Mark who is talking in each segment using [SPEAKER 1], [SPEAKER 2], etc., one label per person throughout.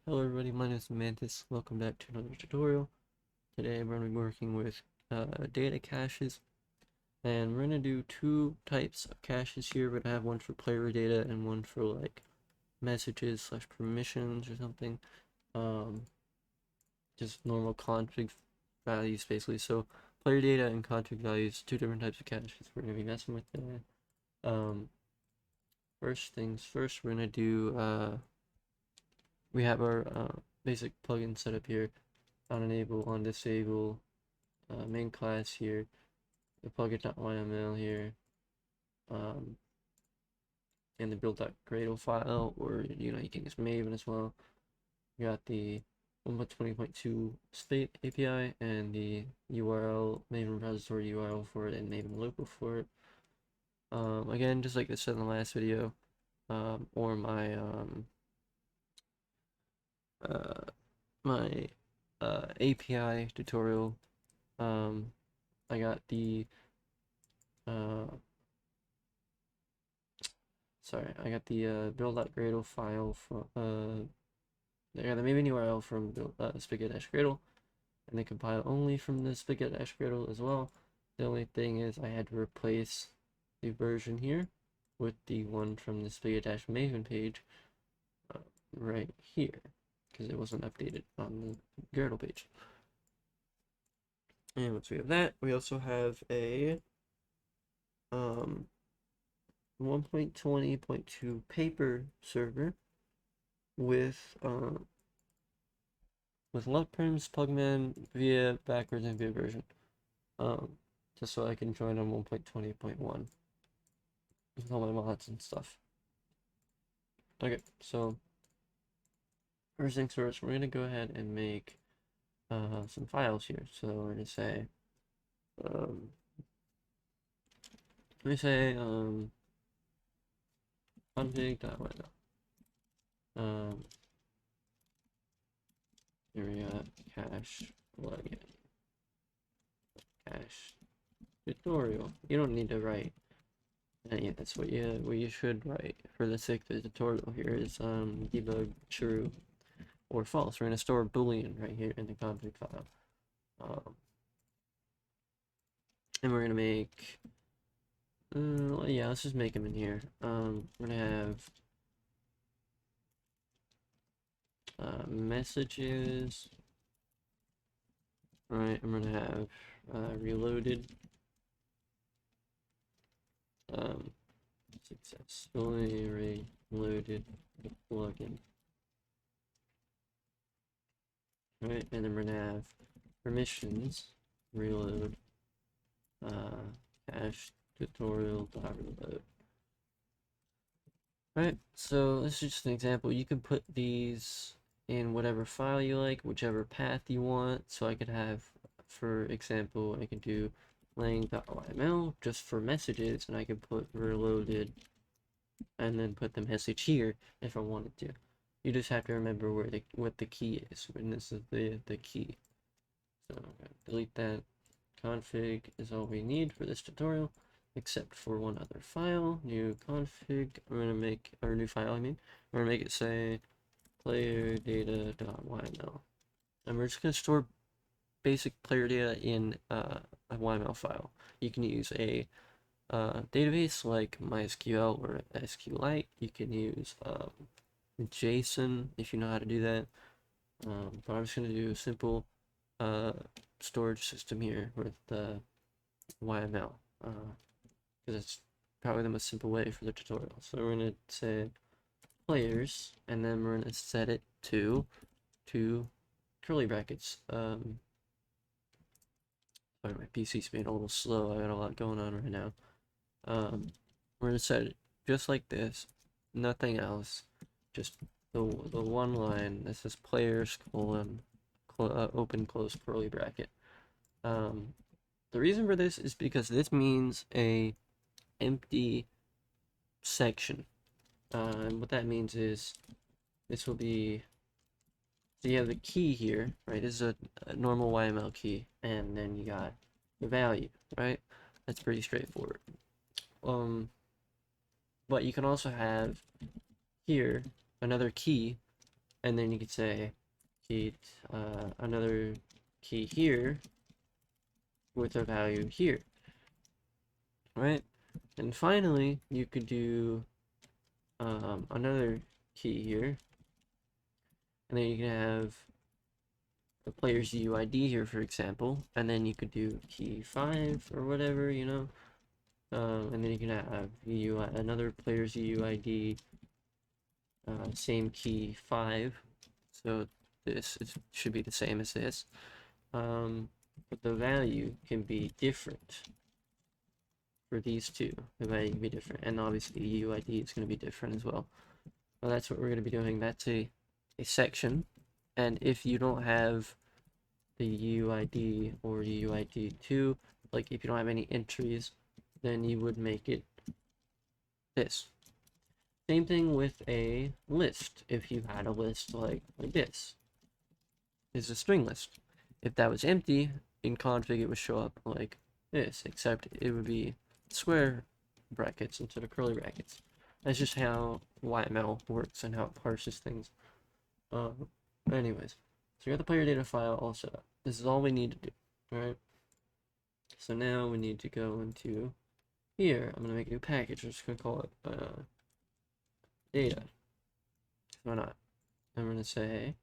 [SPEAKER 1] Hello everybody, my name is Mantis. Welcome back to another tutorial. Today we're going to be working with data caches, and we're going to do two types of caches here. We're going to have one for player data and one for like messages slash permissions or something. Um, just normal config values basically. So player data and config values, two different types of caches we're going to be messing with there. First things first, we're going to do we have our basic plugin set up here. On enable, on disable, main class here, the plugin.yml here, um, and the build.gradle file, or you can use Maven as well. We got the 1.20.2 state API and the URL, Maven repository URL for it, and Maven local for it. Again, just like I said in the last video, or uh, my API tutorial. I got the uh, I got the build.gradle file from I got the Maven URL from Spigot-Gradle, and they compile only from the Spigot-Gradle as well. The only thing is I had to replace the version here with the one from the Spigot-Maven page uh, right here, because it wasn't updated on the Gradle page. And once we have that, we also have a 1.20.2 paper server with left perms, plugman via backwards and via version. Just so I can join on 1.20.1 with all my mods and stuff. Okay, so first things first, we're gonna go ahead and make some files here. So we're gonna say um, let me say config.window. Here we got cache plugin, cache tutorial. You don't need to write any of this. What you should write for the sake of the tutorial here is debug true or false. We're going to store a boolean right here in the config file. And we're going to make yeah, let's just make them in here. We're going to have messages, right? I'm going to have reloaded, successfully reloaded the plugin, right? And then we're going to have permissions reload cache tutorial.reload. Right, so this is just an example. You can put these in whatever file you like, whichever path you want. So I could have, for example, I could do lang.yml just for messages, and I could put reloaded and then put the message here if I wanted to. You just have to remember what the key is, and this is the key. So I'm gonna delete that. Config is all we need for this tutorial, except for one other file. New config. I'm gonna make our new file. I'm gonna make it say player data.yml, and we're just gonna store basic player data in a YML file. You can use a database like MySQL or SQLite. You can use JSON if you know how to do that. But I'm just gonna do a simple storage system here with the YML, because it's probably the most simple way for the tutorial. So we're going to say players, and then we're going to set it to curly brackets. Sorry, my PC's being a little slow. I got a lot going on right now. We're going to set it just like this, nothing else, just the one line that says players colon open close curly bracket. The reason for this is because this means a empty section. And what that means is this will be, so you have the key here, right? This is a normal YML key, and then you got the value, right? That's pretty straightforward. But you can also have here another key and then you could say key another key here with a value here, right? And finally, you could do another key here, and then you can have the player's UID here, for example, and then you could do key 5 or whatever, you know, and then you can have another player's UID, same key 5, so this should be the same as this, but the value can be different for these two. The value can be different, and obviously the UID is going to be different as well. Well, that's what we're going to be doing. That's a section, and if you don't have the UID or UID2, like if you don't have any entries, then you would make it this. Same thing with a list. If you had a list like this, is a string list. If that was empty, in config it would show up like this, except it would be square brackets instead of curly brackets. That's just how YML works and how it parses things. Anyways, so you got the player data file all set up. This is all we need to do, alright? So now we need to go into here. I'm gonna make a new package. I'm just gonna call it data. Why not? I'm gonna say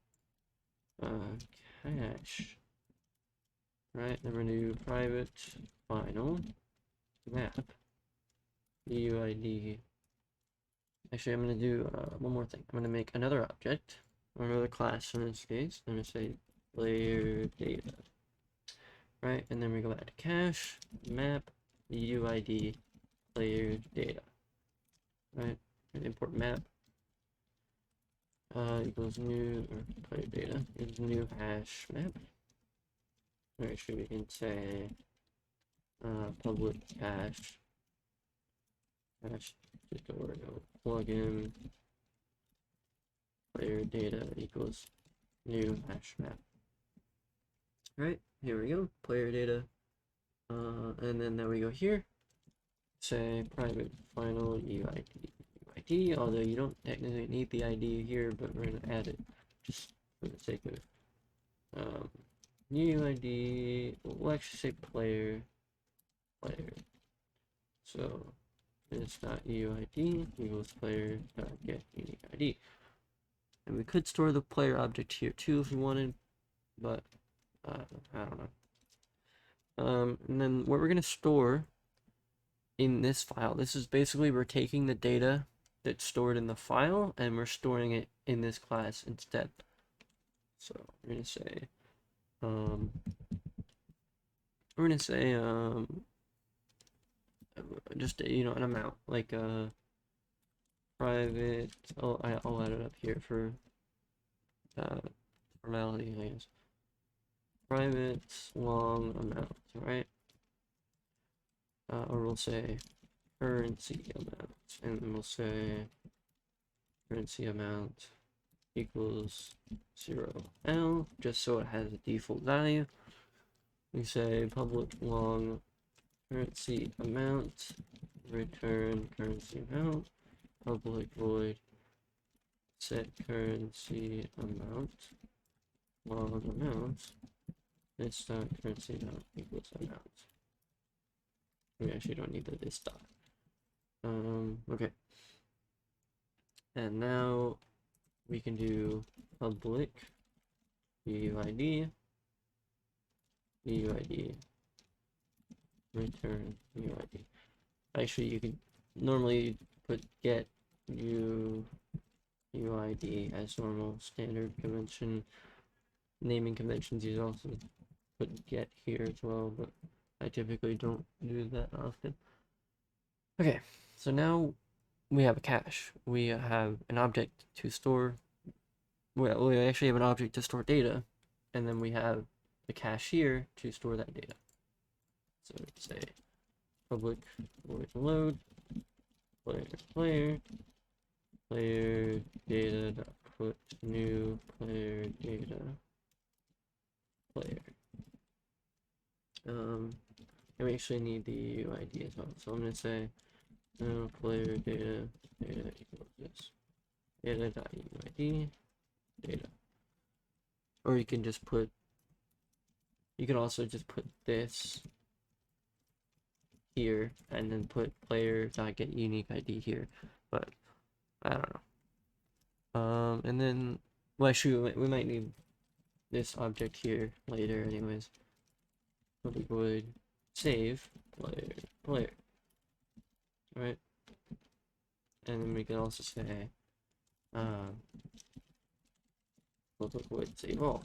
[SPEAKER 1] cache. Right, I'm gonna do private final map UID. Actually, I'm gonna do one more thing. I'm gonna make another object or another class in this case. I'm gonna say player data. Right, and then we go add cache map UID player data. Right, and import map equals new or player data is new hash map. Actually, we can say public cache just a word plugin player data equals new hash map. Right, here we go, player data, and then we go here, say private final UID, although you don't technically need the ID here, but we're gonna add it just for the sake of new UID. We'll actually say player, so it's not UID equals player get unique ID. And we could store the player object here too if we wanted, but I don't know. And then what we're gonna store in this file, this is basically we're taking the data that's stored in the file and we're storing it in this class instead. So we're gonna say just an amount, like private. I'll add it up here for formality, I guess. Private long amount, right? Or we'll say currency amount, and then we'll say currency amount equals 0L, just so it has a default value. We say public long currency amount, return currency amount, public void set currency amount, long amount, this dot currency amount equals amount. We actually don't need the this dot. Okay. And now we can do public UID, return UID. Actually, you could normally put get UID as normal standard convention. Naming conventions, you also put get here as well, but I typically don't do that often. Okay, so now we have a cache. We have an object to store. Well, we actually have an object to store data, and then we have the cache here to store that data. So let's say public void load player data dot put new player data player. And we actually need the UID as well. So I'm gonna say no player data equals this data.uid data. Or you can just put, you can also just put this here and then put player.get unique ID here, but I don't know. And then, well, actually, we might need this object here later, anyways. But we would save player, right? And then we can also say, public void save all.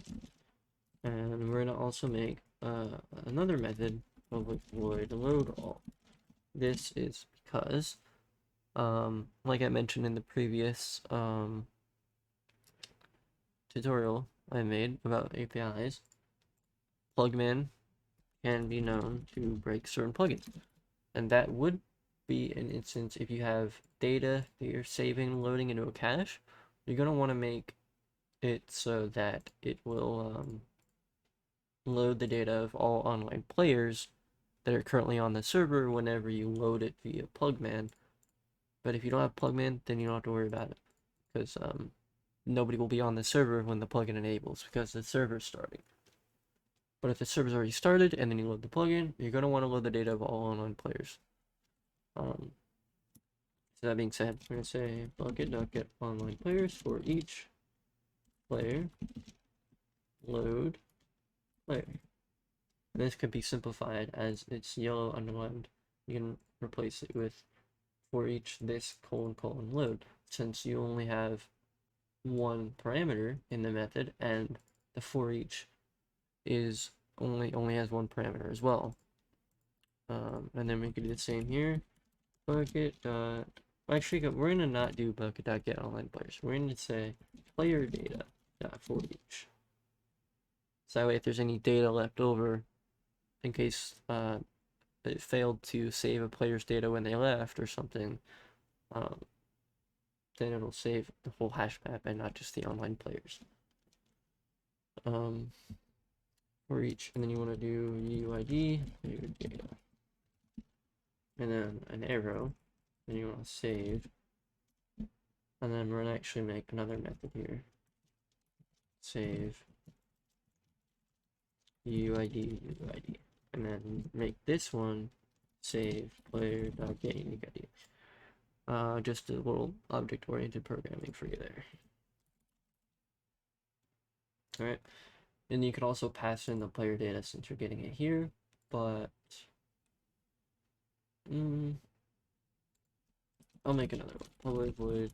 [SPEAKER 1] And we're gonna also make another method, public void load all. This is because, like I mentioned in the previous tutorial I made about APIs, plugman can be known to break certain plugins. And that would be an instance if you have data that you're saving and loading into a cache. You're going to want to make it so that it will load the data of all online players that are currently on the server whenever you load it via plugman. But if you don't have plugman, then you don't have to worry about it, because nobody will be on the server when the plugin enables because the server's starting. But if the server's already started and then you load the plugin, you're going to want to load the data of all online players. So that being said, we're going to say bucket.get online players for each player load player. And this could be simplified as it's yellow underlined. You can replace it with for each this : load, since you only have one parameter in the method and the for each is only has one parameter as well. And then we could do the same here. Bucket dot, actually, we're gonna not do bucket dot get online players. We're gonna say player data dot for each. So that way, if there's any data left over, in case it failed to save a player's data when they left or something, then it'll save the whole hash map and not just the online players. For each, and then you want to do UID player data, and then an arrow, and you want to save, and then we're gonna actually make another method here. Save UID, and then make this one save player.get unique ID. Just a little object-oriented programming for you there. All right, and you can also pass in the player data since you're getting it here, but I'll make another one. Public void.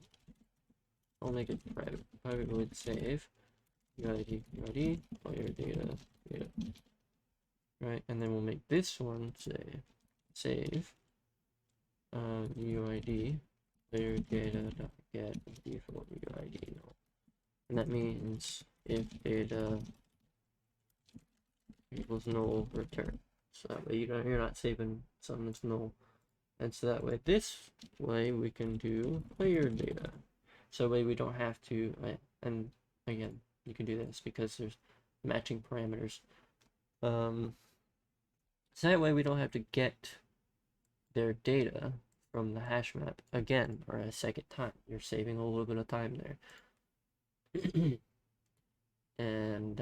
[SPEAKER 1] I'll make it private. Private void save UID player data. Right, and then we'll make this one say save UID player data.get default UID null. And that means if data equals null, return. So that way you're not saving something that's null. And so that way, this way we can do player data. So that way we don't have to, and again, you can do this because there's matching parameters. So that way we don't have to get their data from the hash map again or a second time. You're saving a little bit of time there. And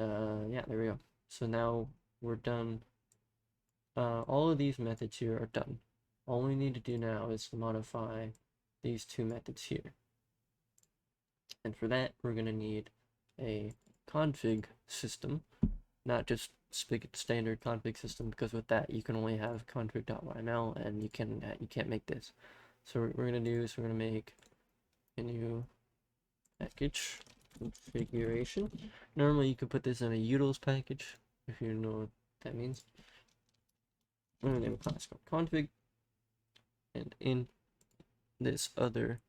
[SPEAKER 1] yeah, there we go. So now we're done. All of these methods here are done. All we need to do now is modify these two methods here. And for that, we're going to need a config system, not just Spigot standard config system, because with that you can only have config.yml and you can't make this. So what we're going to do is we're going to make a new package configuration. Normally you could put this in a utils package if you know what that means. I'm going to name a class called config, and in this other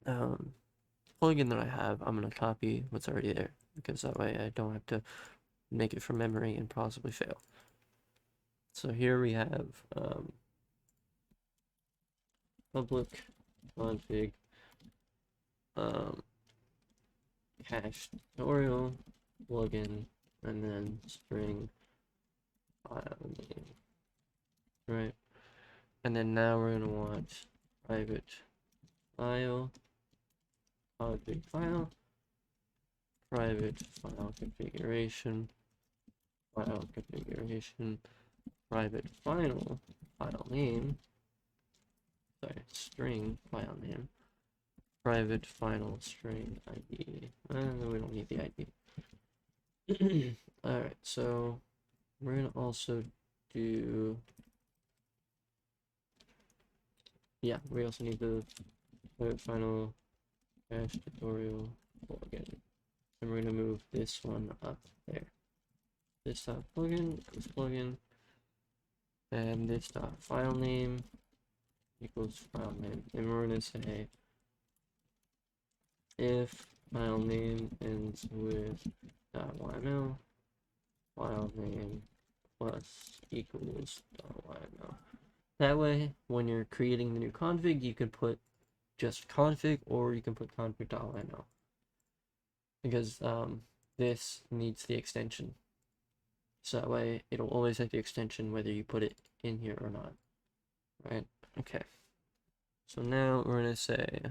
[SPEAKER 1] plugin that I have, I'm going to copy what's already there, because that way I don't have to make it from memory and possibly fail. So here we have public config cache tutorial plugin, and then string file name, right? And then now we're gonna want private file config file, private file configuration, private final file name, sorry, string file name, private final string ID. We don't need the ID. Alright, so we're gonna also do, yeah, we also need the private final dash tutorial plugin. And we're gonna move this one up there. This dot plugin equals plugin, and this dot file name equals file name. And we're gonna say if file name ends with .yml, file name plus equals .yml. That way, when you're creating the new config, you can put just config, or you can put config.yml, because this needs the extension. So that way, it'll always have the extension whether you put it in here or not. Right? Okay. So now we're gonna say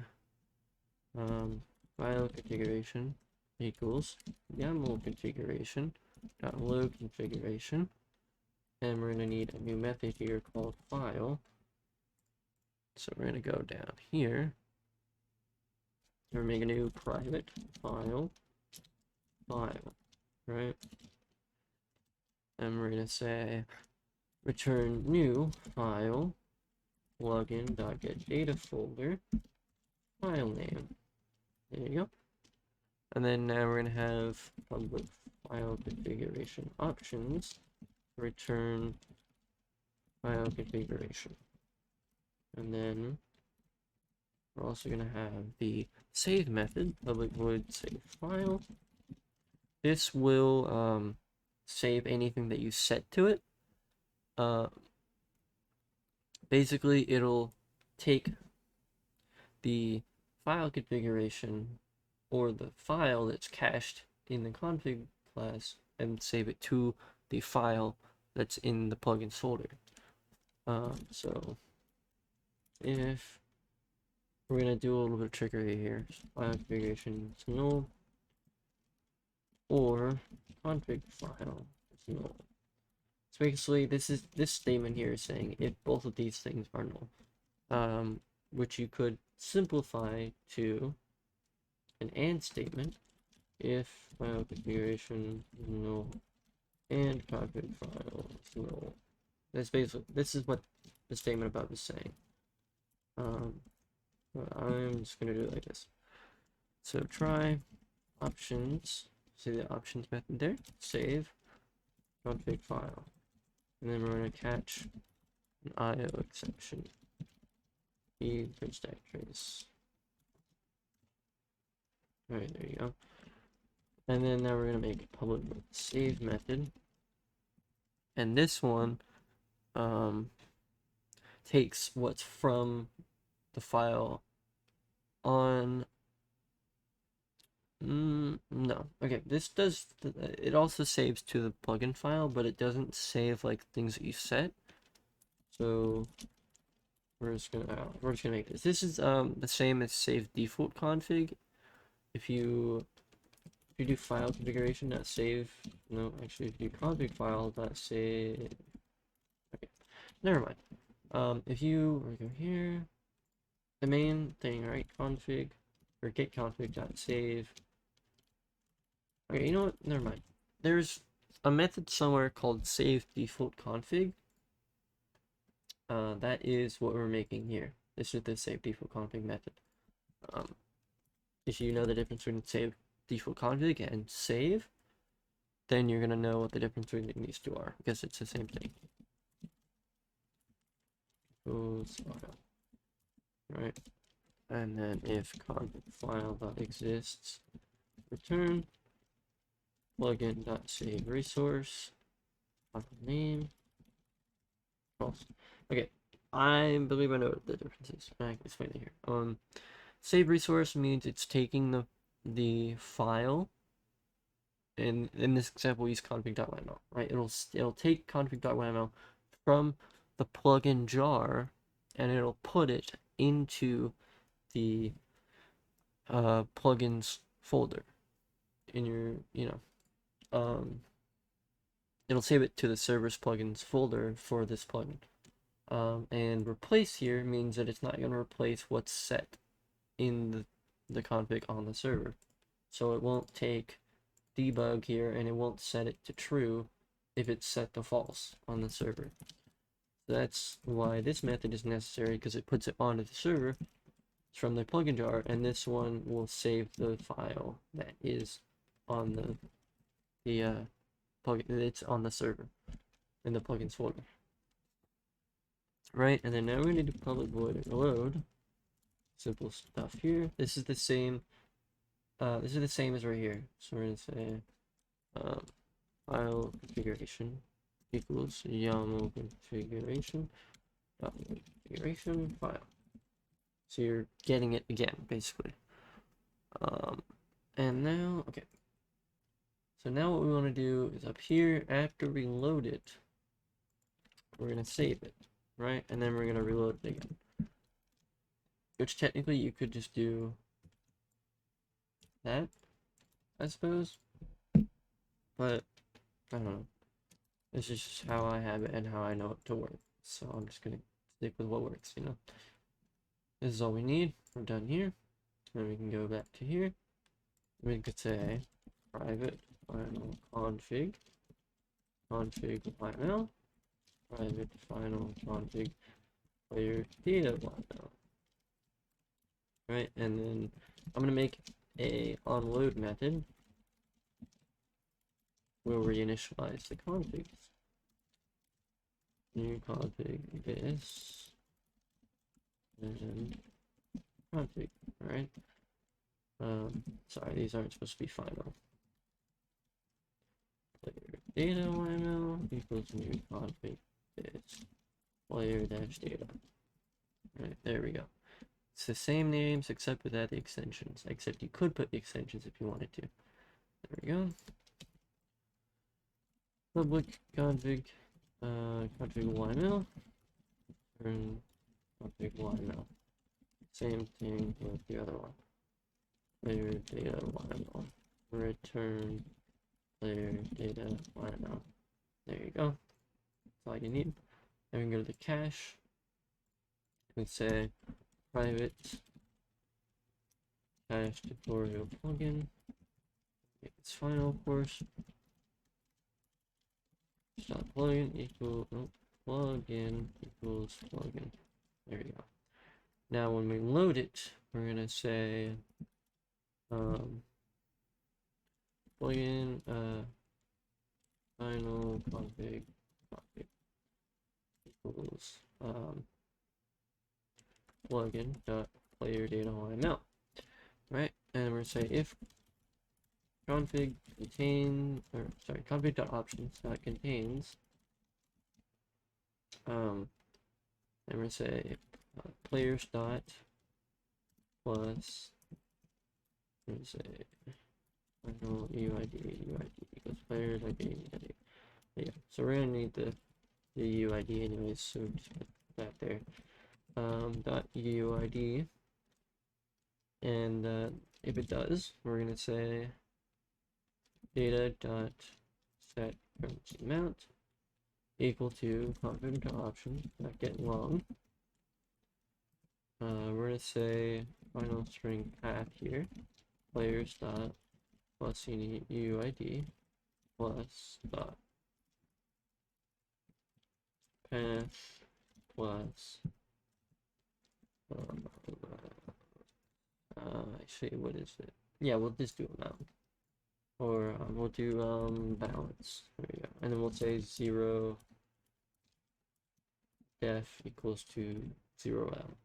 [SPEAKER 1] file configuration equals YAML configuration dot load configuration, and we're gonna need a new method here called file. So we're gonna go down here. We're gonna make a new private file, right? And we're gonna say return new file plugin.getData folder file name. There you go. And then now we're gonna have public file configuration options return file configuration. And then we're also gonna have the save method, public void save file. This will save anything that you set to it. Basically, it'll take the file configuration or the file that's cached in the config class and save it to the file that's in the plugins folder. So if we're gonna do a little bit of trickery here, file configuration is null or config file is null. So basically, this statement here is saying if both of these things are null, which you could simplify to an AND statement if file configuration is null and config file is null. This is what the statement above is saying. But I'm just gonna do it like this. So try options. See the options method there. Save config file, and then we're gonna catch an IO exception. For stack trace. Alright, there you go. And then now we're gonna make a public save method, and this one takes what's from the file on. No. Okay, this does. It also saves to the plugin file, but it doesn't save like things that you set. So we're just gonna make this. This is the same as save default config. If you do file configuration dot save, no, actually if you do config file dot save. Okay, never mind. If you go here, the main thing, right? Config or get config dot save. Okay, you know what? Never mind. There's a method somewhere called save default config. That is what we're making here. This is the save default config method. If you know the difference between save default config and save, then you're gonna know what the difference between these two are, because it's the same thing. Right, and then if config file dot exists, return plugin dot save resource name false. Okay, I believe I know what the difference is. I can explain it here. Save resource means it's taking the file, and in this example, we use config.yml, right? It'll take config.yml from the plugin jar, and it'll put it into the plugins folder. in your, it'll save it to the server's plugins folder for this plugin. And replace here means that it's not going to replace what's set in the config on the server. So it won't take debug here and it won't set it to true if it's set to false on the server. That's why this method is necessary, because it puts it onto the server from the plugin jar, and this one will save the file that is on the plugin. It's on the server in the plugins folder. Right, and then now we need to public void load. Simple stuff here. This is the same. This is the same as right here. So we're gonna say file configuration equals YAML configuration configuration file. So you're getting it again, basically. And now, okay. So now what we want to do is up here, after we load it, we're gonna save it, right? And then we're gonna reload it again. Which technically you could just do that, I suppose. But I don't know. This is just how I have it and how I know it to work. So I'm just gonna stick with what works, you know. This is all we need. We're done here. Then we can go back to here. We could say private final config YML, private final config player data YML. Right, and then I'm gonna make a onload method where we initialize the configs. New config this and config, right? Sorry, these aren't supposed to be final. Player data YML equals new config this player dash data. Right, there we go. It's the same names except without the extensions. Except you could put the extensions if you wanted to. There we go. Public config config YML and config YML. Same thing with the other one. Player data YML. Return player data YML. There you go. That's all you need. Then we can go to the cache and say private cache tutorial plugin. It's final, of course. Stop plugin equal plugin equals plugin. There you go. Now when we load it, we're gonna say plugin final config equals plugin dot player data YML. Right, and we're gonna say if config config dot options dot contains and we're gonna say players dot plus, we're gonna say final UID equals players ID. Yeah, so we're gonna need the UID anyways, so just put that there. Dot UID, and if it does, we're gonna say data dot set currency amount equal to config dot option, not getting long. We're gonna say final string path here, players dot plus UID plus dot path plus actually, what is it? Yeah, we'll just do amount, or we'll do balance. There we go, and then we'll say 0 def equals to 0L.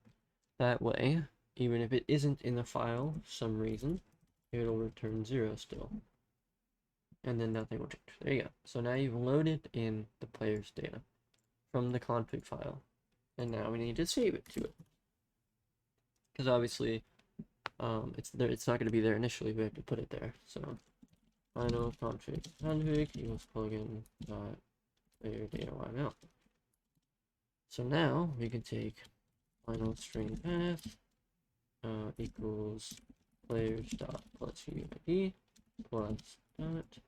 [SPEAKER 1] That way, even if it isn't in the file for some reason, it'll return 0 still, and then nothing will change. There you go. So now you've loaded in the player's data from the config file, and now we need to save it to it, because obviously it's there. It's not going to be there initially. We have to put it there. So final config equals plugin dot player data YML. So now we can take final string path equals players dot plus UID plus dot.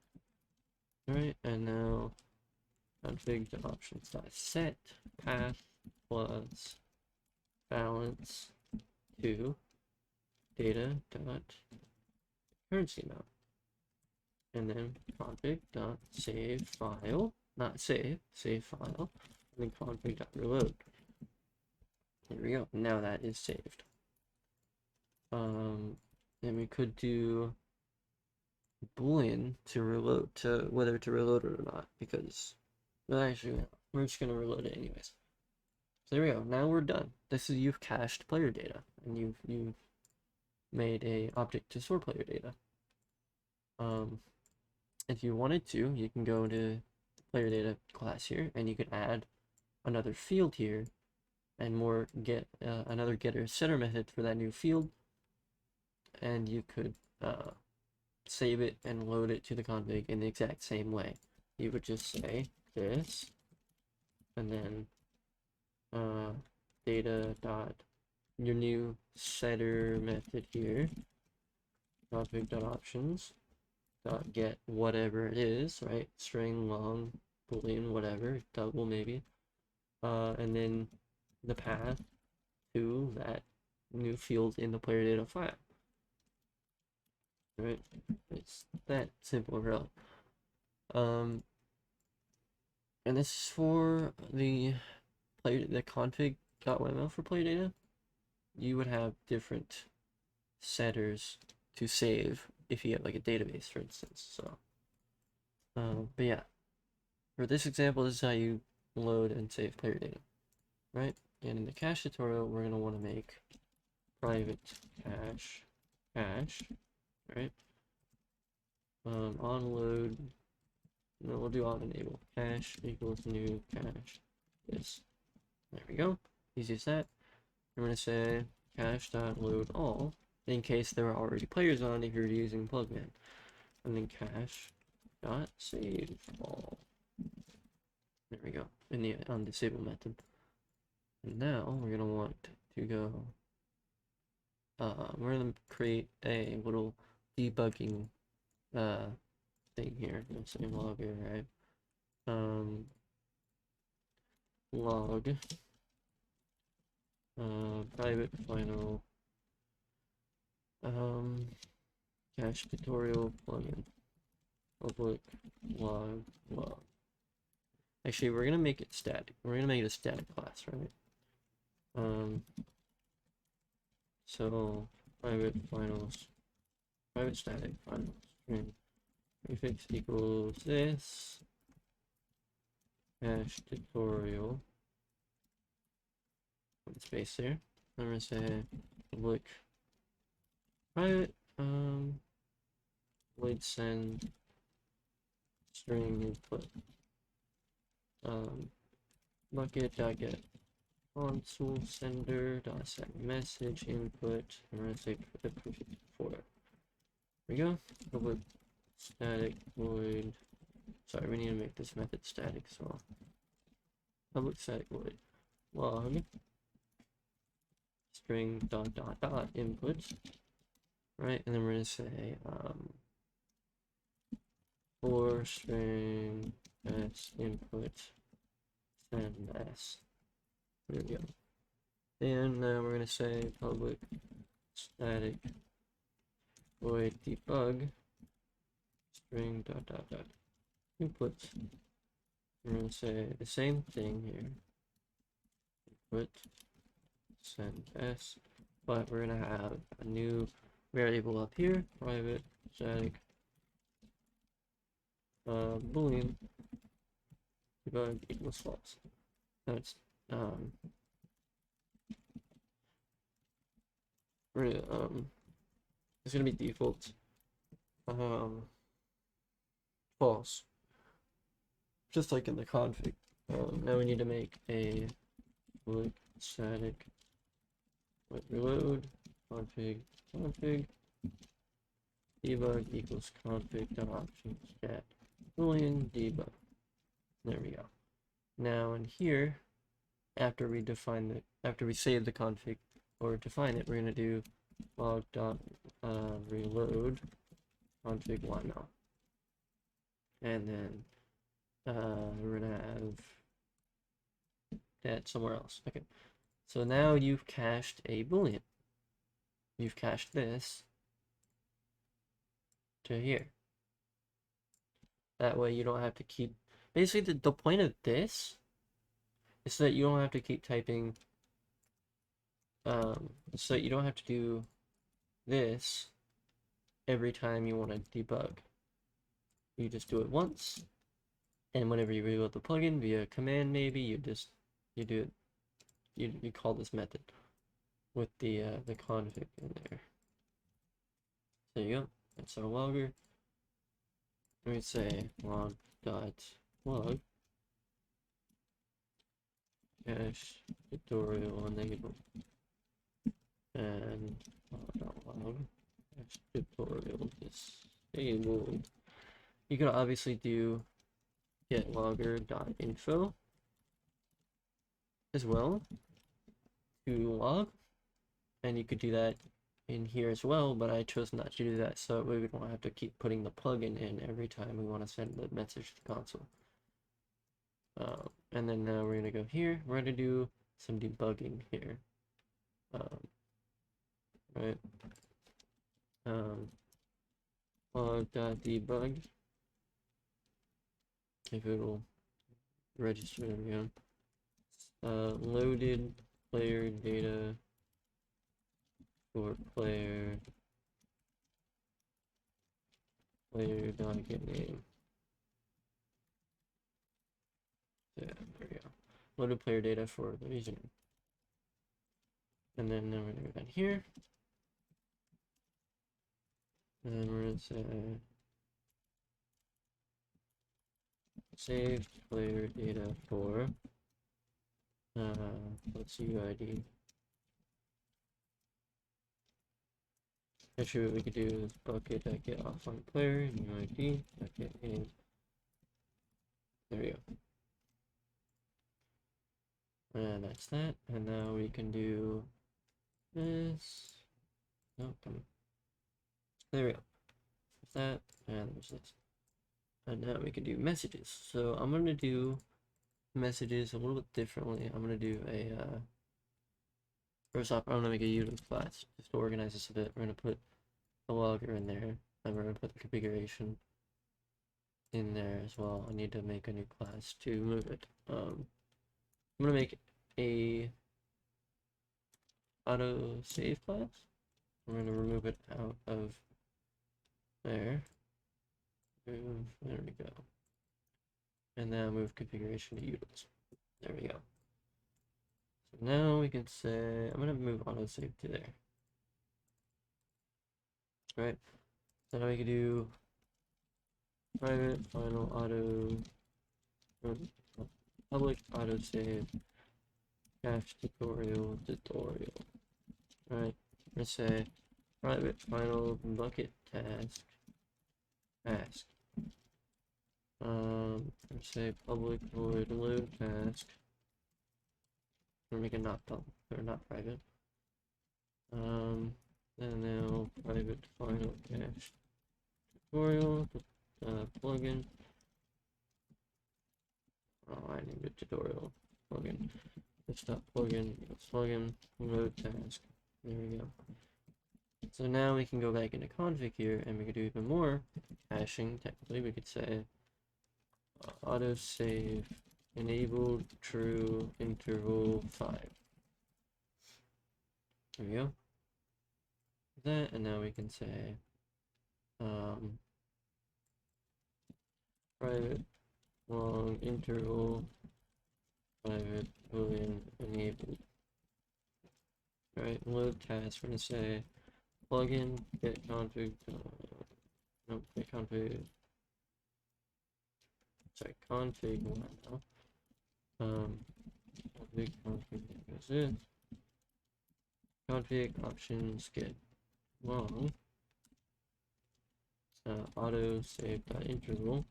[SPEAKER 1] Alright, and now config the options dot set path plus balance to data dot currency amount. And then config dot save file, not save file, and then config dot reload. There we go. Now that is saved. Then we could do boolean to reload, to whether to reload it or not, because well, actually we're just gonna reload it anyways. So there we go. Now we're done. This is, you've cached player data, and you've made a object to store player data. If you wanted to, you can go to player data class here, and you could add another field here, and get another getter setter method for that new field, and you could save it and load it to the config in the exact same way. You would just say this, and then data dot your new setter method here, config dot options dot get whatever it is, right? String, long, boolean, whatever, double maybe, and then the path to that new field in the player data file. Right? It's that simple, really. And this is for the config.yml for player data. You would have different setters to save if you have like a database, for instance. So, but yeah, for this example, this is how you load and save player data, right? And in the cache tutorial, we're gonna want to make private cache, right? On load, no, we'll do on enable. Cache equals new cache. Yes, there we go. Easy as that. I'm gonna say cache.load all in case there are already players on if you're using plugman, and then cache.save all. There we go. In the on disable method. And now we're gonna want to go. We're gonna create a little debugging thing here. Let's say log array. Log private final cache tutorial plugin public log. Actually, we're gonna make it static. We're gonna make it a static class, right? So private static finals string prefix equals this cache tutorial, put space there. I'm gonna say public private void send string input bucket.get console sender dot set message input. I'm gonna say the prefix before. There we go. Public static void. Sorry, we need to make this method static, so public static void log string dot input, right? And then we're gonna say for string s input send s. There we go. And now we're gonna say public static void debug string dot input. We're gonna say the same thing here. Input send s, but we're gonna have a new variable up here, private static boolean debug equals false. That's it's gonna be default false, just like in the config. Now we need to make a public static reload config debug equals config dot options get boolean debug. There we go. Now in here, after we save the config or define it, we're gonna do log dot reload config YML. And then we're gonna have that somewhere else. Okay, so now you've cached a boolean. You've cached this to here. That way you don't have to keep, basically the point of this is so that you don't have to keep typing, so that you don't have to do this every time you want to debug. You just do it once, and whenever you reload the plugin via command, maybe you do it, you call this method with the config in there. There you go. That's our logger. Let me say log.log cache tutorial enable and log cache tutorial disabled. You can obviously do get logger.info as well to log, and you could do that in here as well, but I chose not to do that so we don't have to keep putting the plugin in every time we want to send the message to the console. And then now we're gonna go here. We're gonna do some debugging here. Right. Log.debug. If it'll register it again. Loaded player data for player.get name. Yeah, there we go. Loaded player data for the username. And then we're gonna go down here. And then we're gonna say save player data for let's see UID. Actually, what we could do is bucket.get offline player and UID.get name. There we go. And that's that. And now we can do this. Nope. There we go. There's that, and there's this. And now we can do messages. So I'm gonna do messages a little bit differently. I'm gonna do a first off, I'm gonna make a utils class just to organize this a bit. We're gonna put the logger in there, and we're gonna put the configuration in there as well. I need to make a new class to move it. I'm gonna make a auto save class. I'm gonna remove it out of there. There we go. And now move configuration to utils. There we go. So now we can say, I'm gonna move autosave to there. Right. So now we can do private final auto public autosave cache tutorial. Right. Let's say private final bucket task. Let's say public void load task. We're making not public or not private. And now private final cache tutorial plugin. Oh, I need a tutorial plugin. It's not plugin load task. There we go. So now we can go back into config here and we can do even more caching. Technically, we could say autosave enabled true interval 5. There we go. That, and now we can say private long interval private boolean enabled. Right, load task. We're gonna say plugin get config. Nope, get config. Sorry, config one now. Config is it. Config options get long. Auto save interval.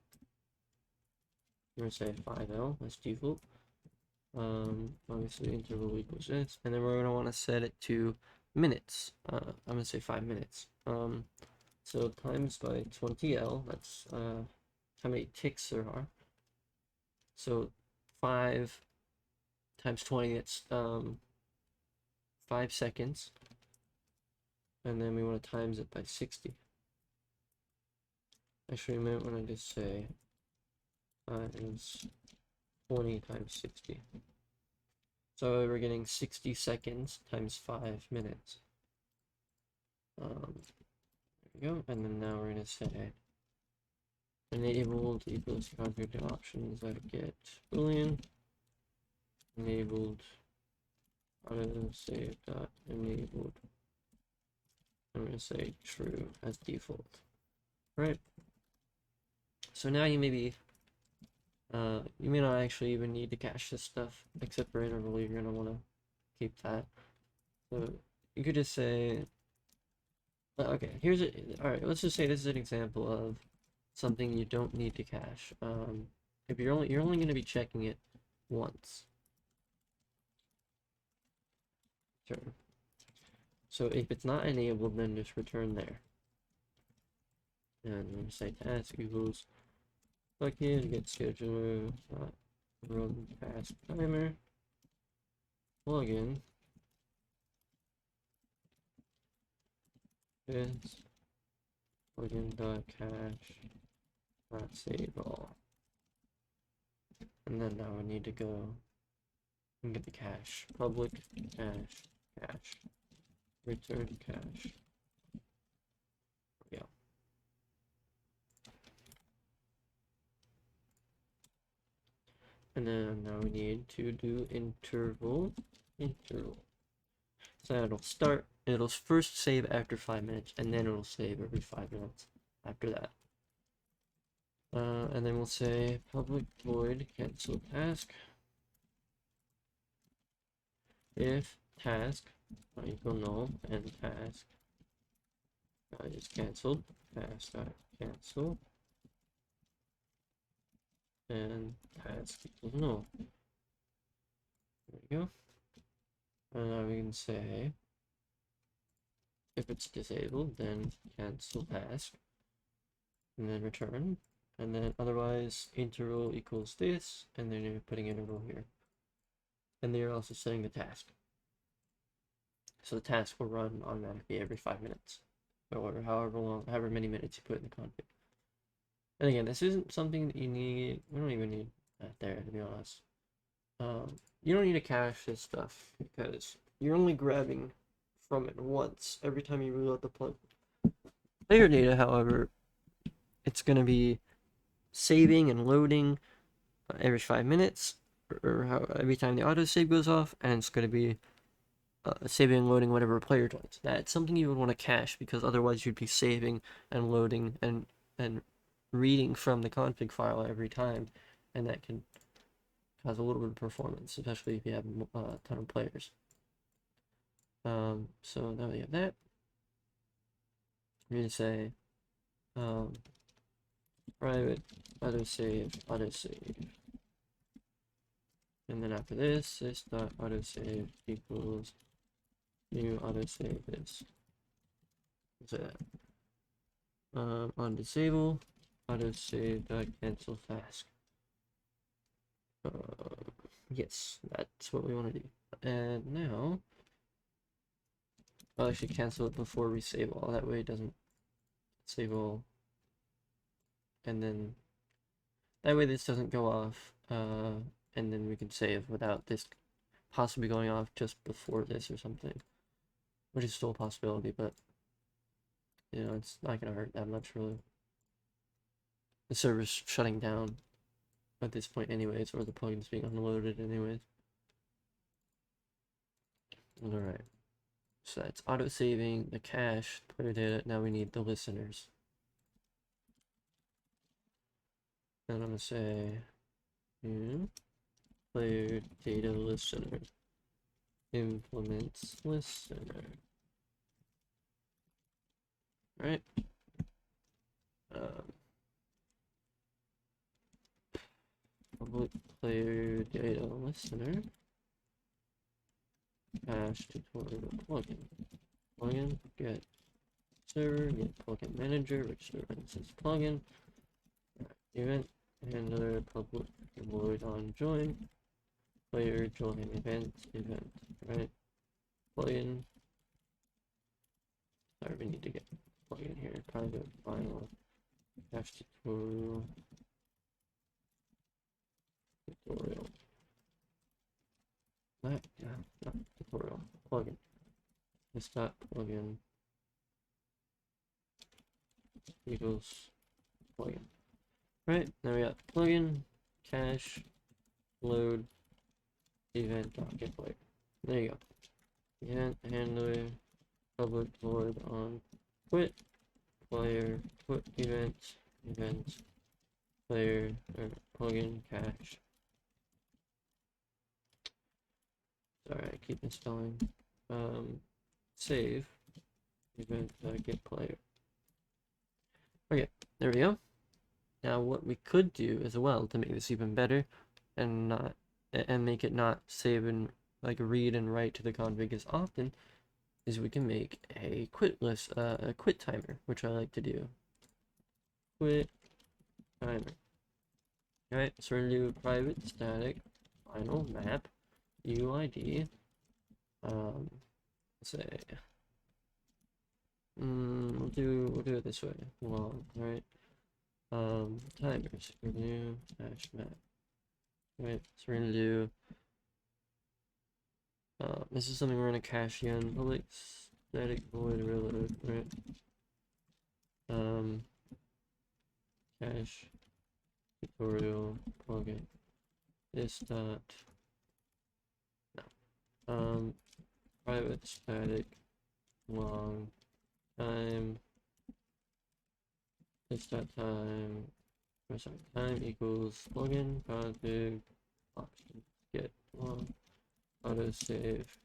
[SPEAKER 1] We're gonna say 5L as default. Obviously interval equals this, and then we're gonna want to set it to minutes. I'm gonna say 5 minutes. So So times by 20L, that's how many ticks there are. So 5 times 20, that's 5 seconds. And then we want to times it by 60. Actually, I might want to just say times 20 times 60. So we're getting 60 seconds times 5 minutes. There we go. And then now we're going to say enabled equals configured options that get boolean. Enabled autosave dot enabled. I'm going to say true as default. Right. So now you maybe you may not actually even need to cache this stuff, except for interval. You're gonna want to keep that. So you could just say, okay, here's it. All right, let's just say this is an example of something you don't need to cache. If you're only going to be checking it once. Return. So if it's not enabled, then just return there. And I'm going to say task equals bucket get scheduler run task timer plugin is plugin dot cache dot save all. And then now we need to go and get the cache. Public cache return cache. Yeah. And then now we need to do interval. So it'll start, it'll first save after 5 minutes, and then it'll save every 5 minutes after that. And then we'll say public void cancel task if task equal null and task is cancelled. Task cancel and task equals null. There we go. And now we can say if it's disabled, then cancel task and then return. And then otherwise interval equals this, and then you're putting interval here. And then you're also setting the task. So the task will run automatically every 5 minutes, or however many minutes you put in the config. And again, this isn't something that you need. We don't even need that there, to be honest. You don't need to cache this stuff because you're only grabbing from it once every time you reload the plug. Player data, however, it's going to be saving and loading every 5 minutes, or every time the autosave goes off, and it's going to be saving and loading whatever player joins. That's something you would want to cache because otherwise you'd be saving and loading and reading from the config file every time, and that can cause a little bit of performance, especially if you have a ton of players. So now we have that. I'm going to say private autosave. And then after this dot autosave equals new autosave this. Say that. On disable autosave dot cancel task. Yes, that's what we want to do. And now I'll actually cancel it before we save all. That way it doesn't save all. And then that way this doesn't go off. And then we can save without this possibly going off just before this or something, which is still a possibility, but you know, it's not gonna hurt that much really. The server's shutting down at this point anyways, or the plugin's being unloaded anyways. Alright, so that's auto-saving the cache, player data. Now we need the listeners. And I'm gonna say player data listener implements listener. Right? Public player data listener cache tutorial plugin get server, get plugin manager, register instance plugin, event handler, public void on join, player join event, right? Plugin. Sorry, we need to get plugin here. Private final dash tutorial. Not tutorial. Plugin. It's not plugin equals plugin. Right, now we got plugin, cache, load, event, get player. There you go. Event handler, public void on quit, player, quit event, player, or plugin, cache. Sorry, I keep misspelling. Save, event, get player. Okay, there we go. Now what we could do as well to make this even better and make it not save and like read and write to the config as often is we can make a quit list, a quit timer, which I like to do. Quit timer. Alright, so we're gonna do private static final map UID. Say we'll do it this way. Long, right? Timers, new dash map. Right, so we're gonna do this is something we're gonna cache in public static void reload, right? Cache tutorial plugin this dot private static long time this dot time time equals plugin config option get long auto save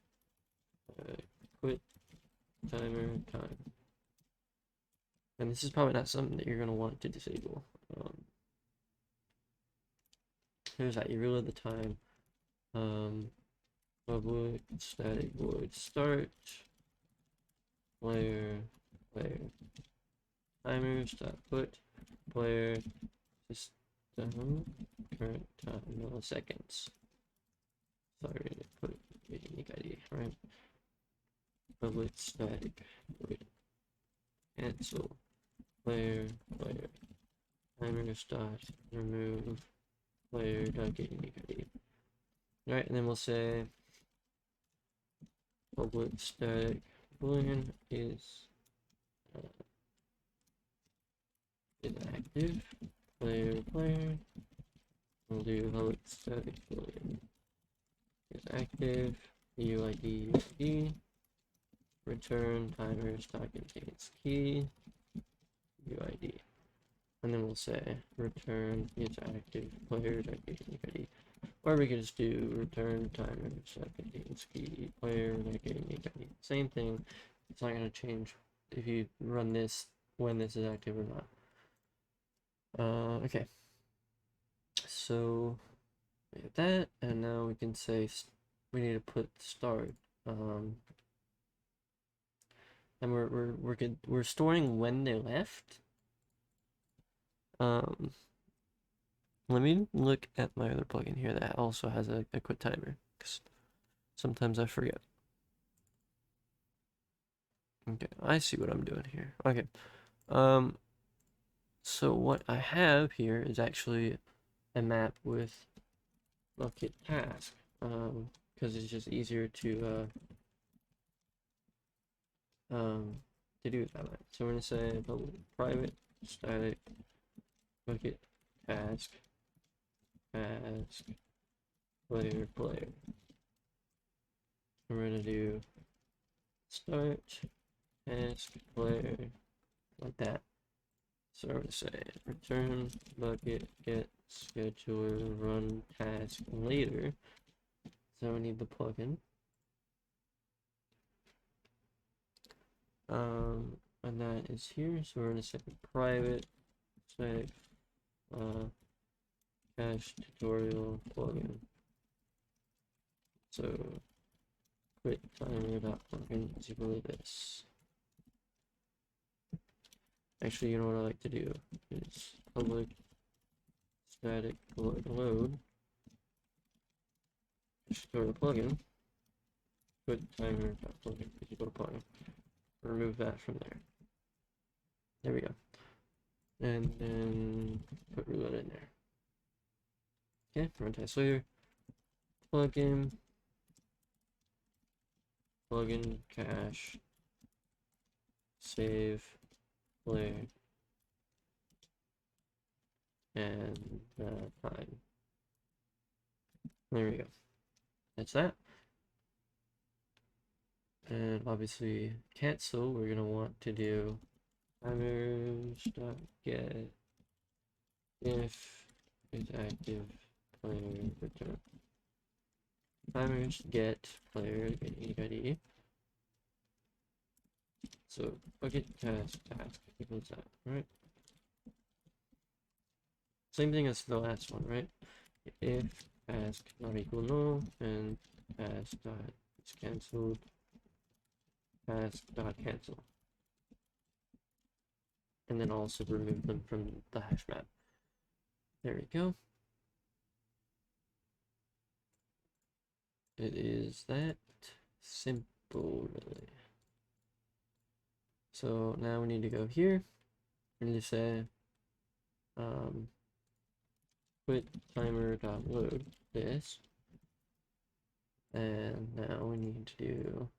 [SPEAKER 1] quit timer time. And this is probably not something that you're going to want to disable. Here's that, you reload the time. Public static void start player timers dot put player system current time milliseconds. Sorry to put unique ID, right? Public static void cancel player timers dot remove player dot get unique ID. Alright, and then we'll say public static boolean is active player. We'll do public static boolean is active UID return timers dot contains key UID, and then we'll say return is active player dot get unique ID. Or we could just do return timers that contains key player that get unique ID. Same thing. It's not going to change if you run this when this is active or not. Okay. So we have that, and now we can say we need to put start. And we're storing when they left. Let me look at my other plugin here that also has a quit timer, because sometimes I forget. Okay, I see what I'm doing here. Okay, so what I have here is actually a map with bucket task, because it's just easier to do it that way. So we're gonna say private static bucket task player. We're gonna do start task player like that. So we're gonna say return bucket get scheduler run task later. So we need the plugin. And that is here. So we're gonna say private static cache tutorial plugin. So quit timer dot plugin is equal to this. Actually, you know what I like to do is public static load. Just go to the plugin, put timer plugin, because you go to plugin, remove that from there. There we go. And then put reload in there. Okay, runtime layer, plugin cache, save, player, and time. There we go. That's that. And obviously cancel, we're gonna want to do timers.get if is active player return. Timers get player get ID. So bucket task equals that, right? Same thing as the last one, right? If task not equal null and task dot is cancelled, task dot cancel. And then also remove them from the hash map. There we go. It is that simple, really. So now we need to go here and just say quit timer.load this, and now we need to do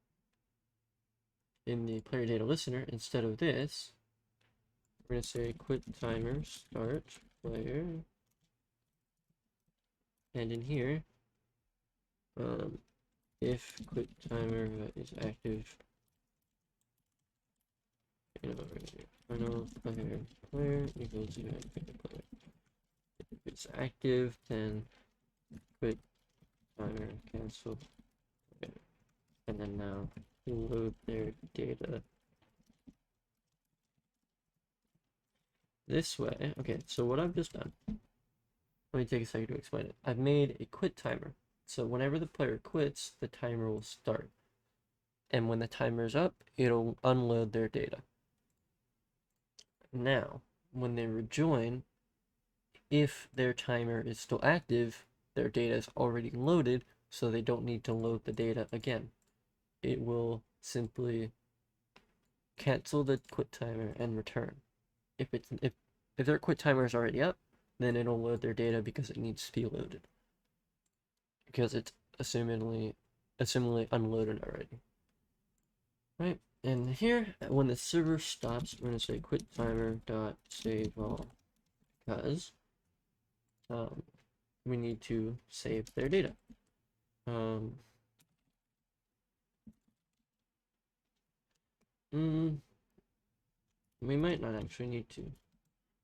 [SPEAKER 1] in the player data listener, instead of this, we're going to say quit timer start player, and in here if quit timer is active, final player equals to active player. If it's active, then quit timer cancel. Okay. And then now load their data this way. Okay, so what I've just done, let me take a second to explain it. I've made a quit timer. So whenever the player quits, the timer will start. And when the timer's up, it'll unload their data. Now, when they rejoin, if their timer is still active, their data is already loaded, so they don't need to load the data again. It will simply cancel the quit timer and return. If their quit timer is already up, then it'll load their data because it needs to be loaded, because it's assumingly unloaded already. Right, and here when the server stops, we're going to say quit timer dot save all, because we need to save their data. We might not actually need to.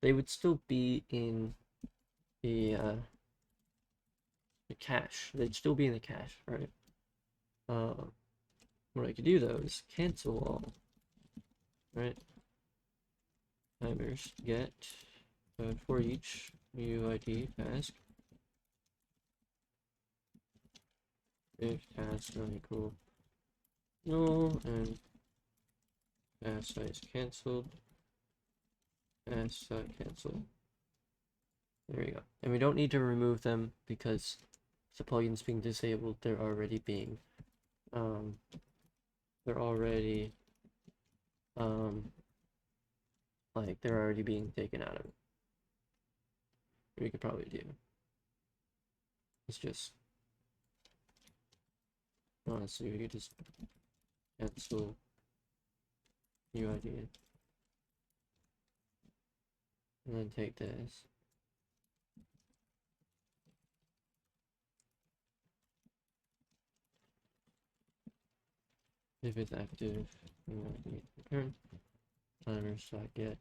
[SPEAKER 1] They would still be in the cache. They'd still be in the cache, right? What I could do though is cancel all, right? Timers get for each UID task. If task not equal null and task size cancelled, task cancel. There we go. And we don't need to remove them because the plugin's being disabled. They're already being like they're already being taken out of it. We could probably do. It's just honestly, we could just cancel UID and then take this. If it's active, UID return. Timers.get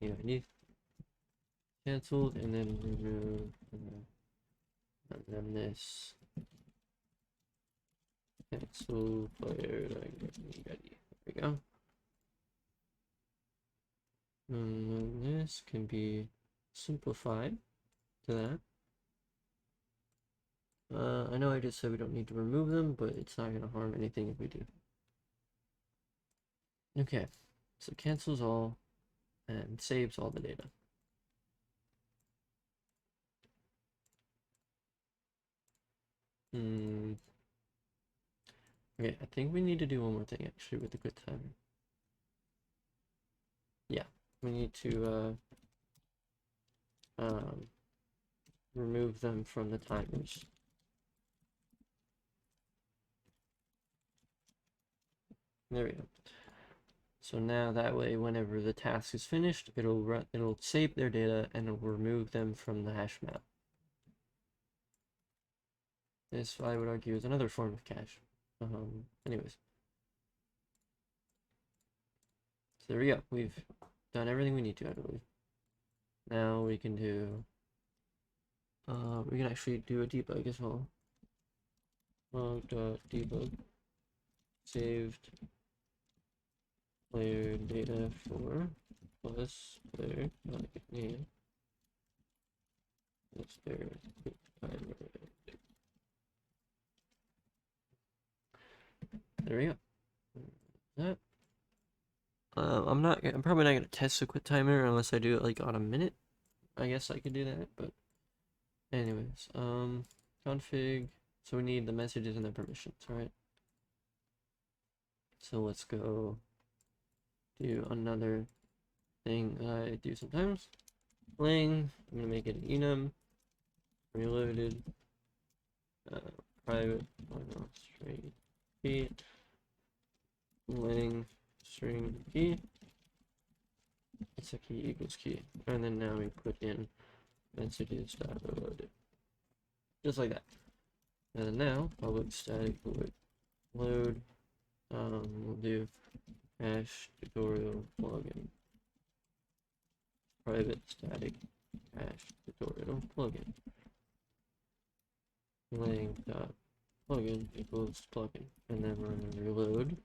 [SPEAKER 1] UID canceled, and then remove, and then this cancel player UID. There we go. And then this can be simplified to that. I know I just said we don't need to remove them, but it's not going to harm anything if we do. Okay, So it cancels all and saves all the data. Okay, I think we need to do one more thing actually with the quit timer. Yeah, we need to remove them from the timers. There we go. So now that way, whenever the task is finished, it'll save their data and it'll remove them from the hash map. This, I would argue, is another form of cache. Anyways. So there we go. We've done everything we need to, I believe. Now we can do, we can actually do a debug as well. Log.debug saved player data for plus player name. That's their timer. There we go. That. I'm probably not gonna test the quit timer unless I do it like on a minute. I guess I could do that, but anyways, config. So we need the messages and the permissions, right? So let's go do another thing I do sometimes. Lang. I'm gonna make it an enum. Reloaded. Private. String key. Lang string key. It's a key equals key, and then now we put in messages.reloaded, just like that. And then now public static void load. We'll do hash tutorial plugin private static hash tutorial plugin lang.plugin equals plugin, and then we're going to reload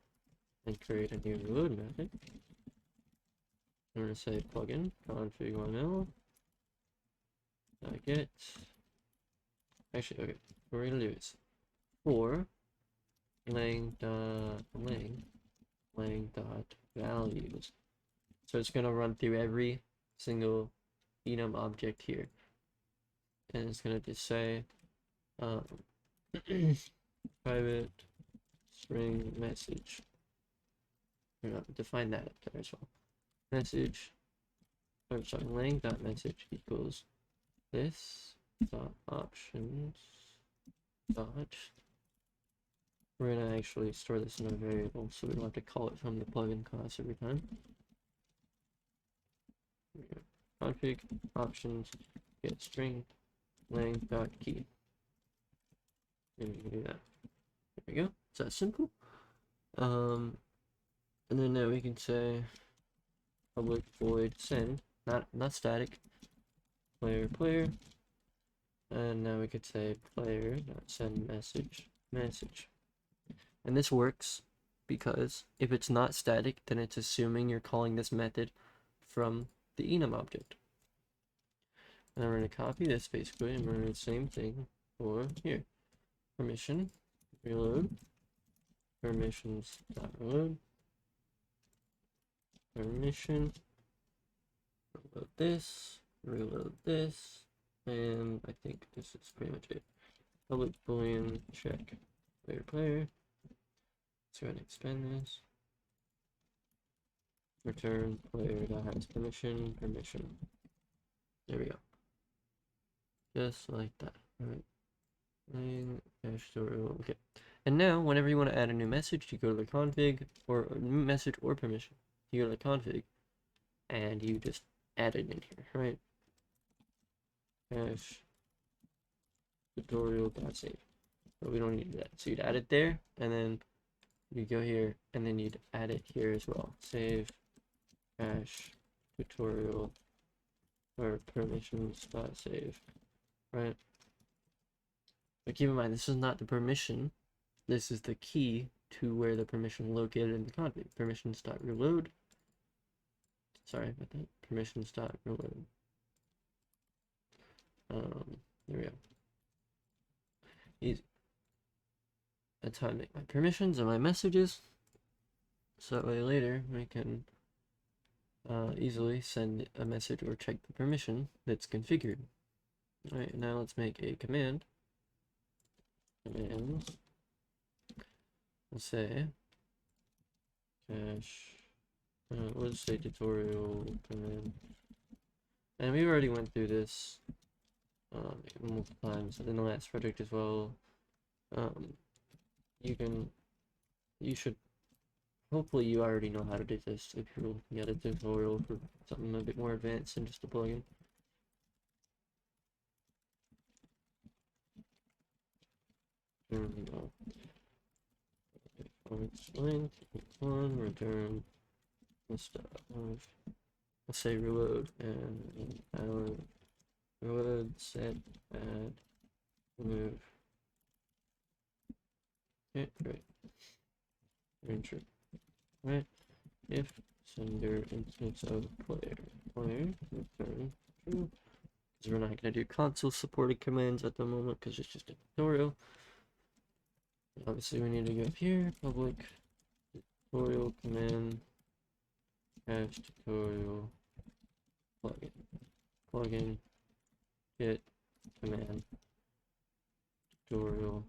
[SPEAKER 1] and create a new reload method. I'm going to say plugin config YML get. Actually, okay, what we're going to do is for lang dot values. So it's going to run through every single enum object here, and it's going to just say private string message. We're going to define that up there as well. Message, or sorry, lang.message equals this dot options dot. We're going to actually store this in a variable, so we don't have to call it from the plugin class every time. Config options get string lang.key. And we can do that. There we go. It's that simple. And then now we can say public void send, not static, player, and now we could say player dot send message. And this works because if it's not static, then it's assuming you're calling this method from the enum object. And then we're going to copy this basically, and we're going to do the same thing for here. Permission, reload, permissions.reload, permission, reload this, and I think this is pretty much it. Public boolean check player. Let's go ahead and expand this. Return player that has permission. There we go. Just like that. Alright. Okay. And now, whenever you want to add a new message, you go to the config, or a new message or permission. You go to the config, and you just add it in here, right? Hash tutorial.save. But we don't need that. So you'd add it there, and then you go here, and then you'd add it here as well. Save hash tutorial or permissions.save, right? But keep in mind, this is not the permission. This is the key to where the permission located in the config. Permissions.reload. Sorry about that. Permissions.reload. There we go. Easy. That's how I make my permissions and my messages. So that way later we can easily send a message or check the permission that's configured. Alright, now let's make a command. Command. Let's say cache. Let's say tutorial command. And we already went through this multiple times in the last project as well. You should, hopefully you already know how to do this if you're looking at a tutorial for something a bit more advanced than just a plugin. Length one return let's say reload and reload set add remove. Okay, great. Enter. Right. If sender instance of player return true, because we're not going to do console supported commands at the moment because it's just a tutorial. Obviously we need to go up here, public tutorial command cache tutorial plugin get command tutorial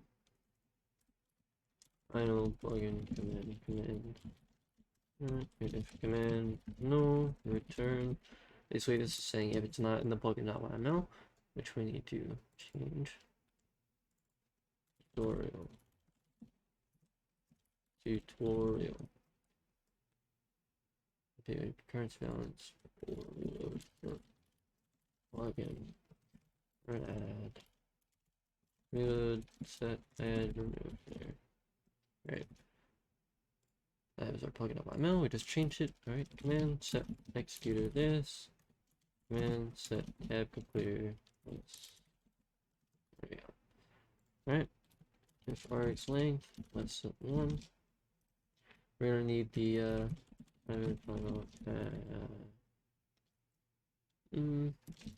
[SPEAKER 1] final plugin command if command no return. Basically this is saying if it's not in the plugin.yml, which we need to change. Tutorial okay, current balance reload plugin add reload set add remove there. Right, that is our plugin.yml. We just changed it. All right, command set executor this, command set tab completer this. There we go. All right, if rx length let's set 1. We're gonna need the final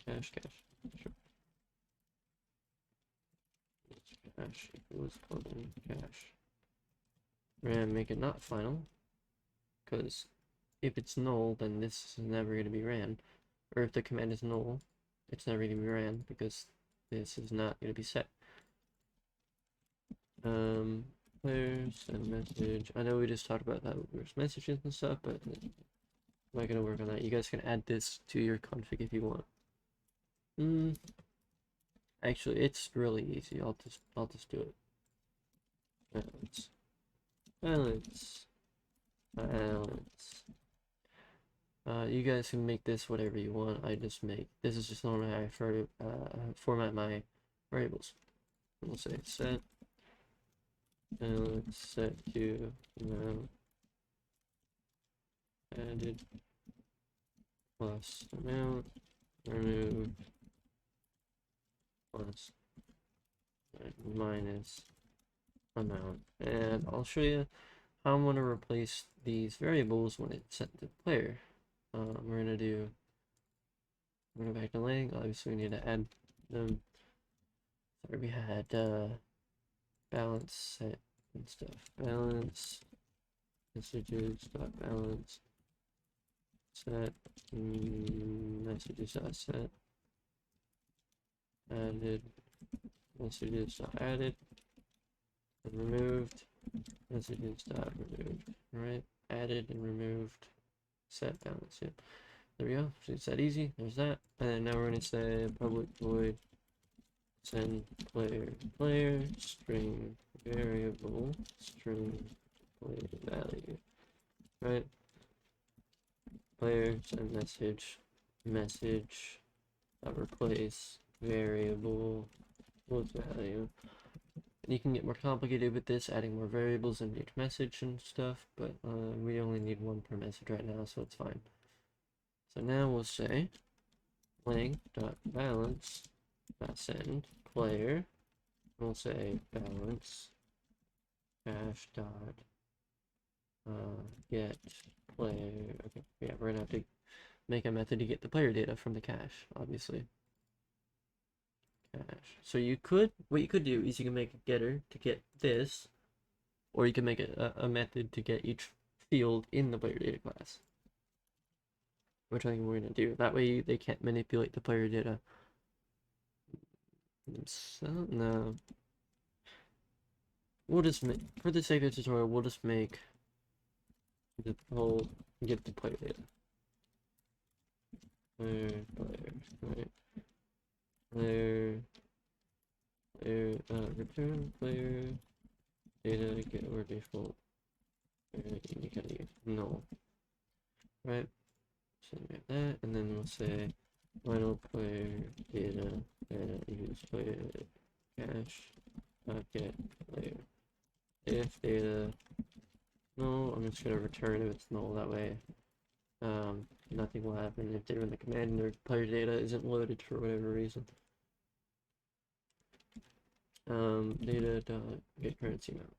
[SPEAKER 1] cache sure. Cache equals plugin cache. We're gonna make it not final, because if it's null, then this is never going to be ran. Or if the command is null, it's never going to be ran, because this is not going to be set. Players and message. I know we just talked about that with messages and stuff, but I'm not going to work on that. You guys can add this to your config if you want. Actually, it's really easy. I'll just do it. Balance. You guys can make this whatever you want. I just make this is just normally how I format my variables. We'll say set and let's set to amount added plus amount removed plus minus amount, and I'll show you how I'm going to replace these variables when it's set to player. We're going to go back to lang. Obviously we need to add them. Sorry, we had balance set and stuff. Balance messages dot balance set messages dot set added messages dot added and removed messages dot removed. Right, added and removed set balance. Yep, there we go. So it's that easy. There's that. And then now we're going to say public void send player string variable string player value. Right, player send message replace variable with value. And you can get more complicated with this, adding more variables in each message and stuff, but we only need one per message right now, so it's fine. So now we'll say lang.balance send player. We'll say balance cache dot get player. Okay, yeah, we're gonna have to make a method to get the player data from the cache, obviously. Cache. So what you could do is you can make a getter to get this, or you can make a method to get each field in the player data class. which I think we're gonna do. That way they can't manipulate the player data. So, no. We'll just make, for the sake of the tutorial, we'll just make the whole, get the player data. Player, right? Player, return player data, get or default. You can use null, right? So we have that, and then we'll say final player data, use player cache, get player. If data null, I'm just gonna return if it's null. That way, nothing will happen if they run the command and their player data isn't loaded for whatever reason. Data dot get currency amount.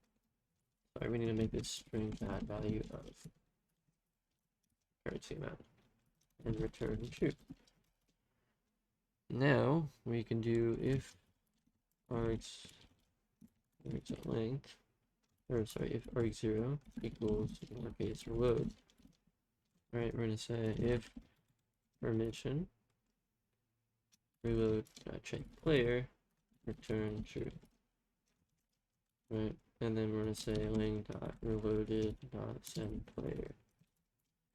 [SPEAKER 1] Sorry, we need to make this string that value of currency amount and return true. Now we can do if args length, or sorry, if arg0 equals in our case reload. Right, we're gonna say if permission reload check player return true. Right, and then we're gonna say lang dot reloaded dot send player.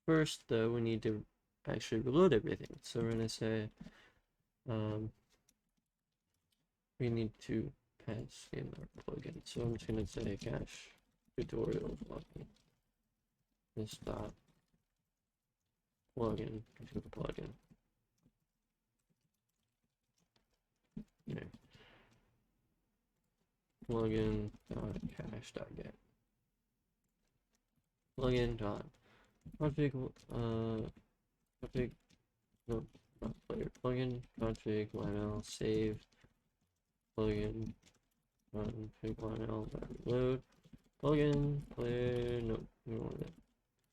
[SPEAKER 1] First though, we need to actually reload everything. So we're gonna say we need to pass in our plugin. So I'm just gonna say cache tutorial plugin. This dot plugin to the plugin. There. Plugin dot cache dot get. Plugin dot config config no not player plugin config yml save plugin config yml load plugin player no we don't want that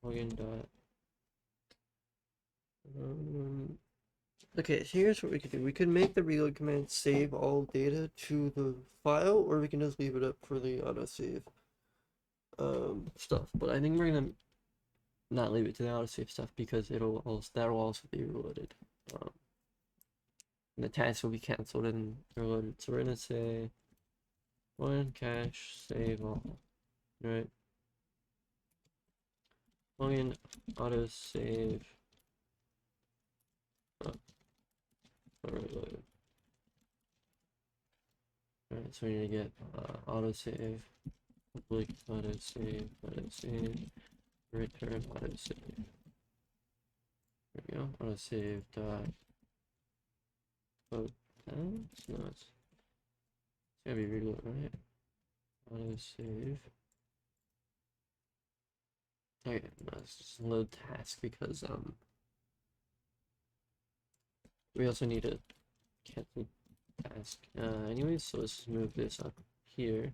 [SPEAKER 1] plugin dot okay, so here's what we could do. We could make the reload command save all data to the file, or we can just leave it up for the autosave stuff. But I think we're gonna not leave it to the autosave stuff because that'll also be reloaded. And the task will be canceled and reloaded. So we're gonna say one cache save all, right? Plugin autosave reloaded. Alright, so we need to get autosave, public autosave, return autosave. There we go. Autosave dot code. No, it's gotta be reload, right? Autosave. Okay, no, it's just load task because we also need to cancel task. Anyways, so let's just move this up here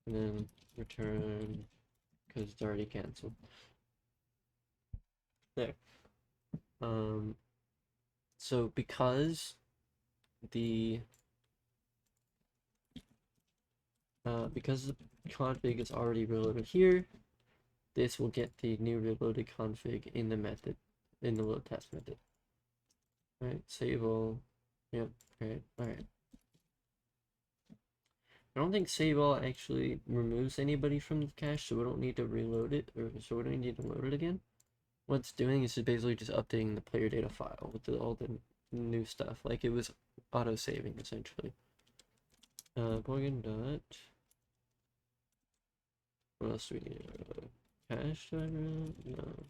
[SPEAKER 1] and then return because it's already canceled. There. So because the config is already reloaded here, this will get the new reloaded config in the method, in the load test method. Alright, save all. Yep, alright. I don't think save all actually removes anybody from the cache, so we don't need to reload it, or so we don't need to load it again. What it's doing is basically just updating the player data file with all the new stuff, like it was auto-saving essentially. Plugin dot. What else do we need? Cache driver? No.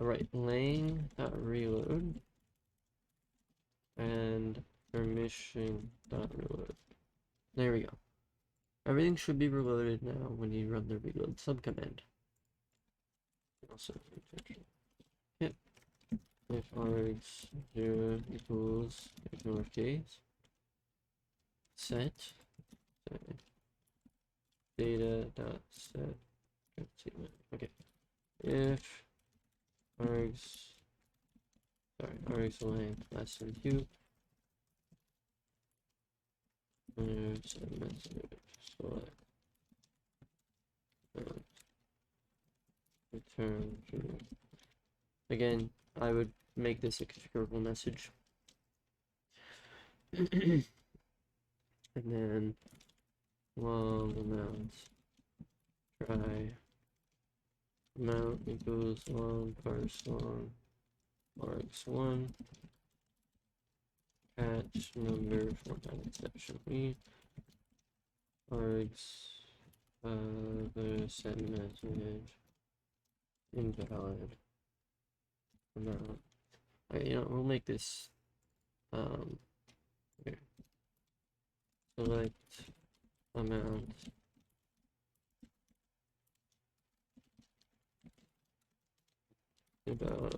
[SPEAKER 1] Right, lang dot reload and permission dot reload. There we go. Everything should be reloaded now when you run the reload subcommand. Also, yep. If args 0 equals ignore case set data dot set. Okay. If args length less than 2. Select return true. Again, I would make this a configurable message. And then long amount try amount equals long parse long args1 catch number format exception args the send message invalid amount. Okay, we'll make this here. Select amount invalid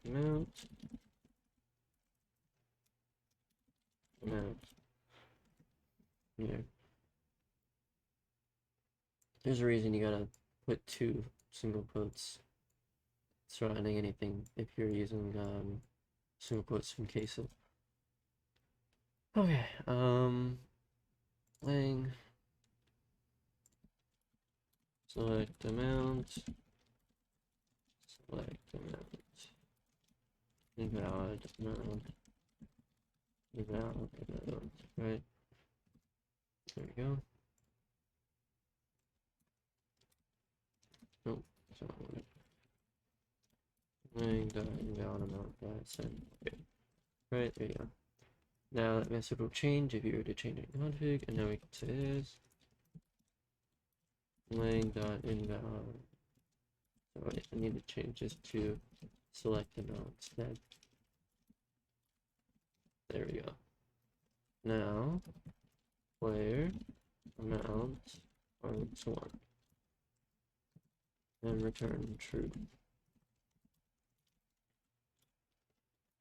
[SPEAKER 1] amount here. There's a reason you gotta put 2 single quotes surrounding anything if you're using single quotes from queso. Okay, lang select amount invalid amount, right? There we go. Nope, so invalid amount send. Okay. Right, there you go. Now that message will change if you were to change it in config, and now we can say this lang.invalid. So I need to change this to select amount instead. There we go. Now player amount args1 and return true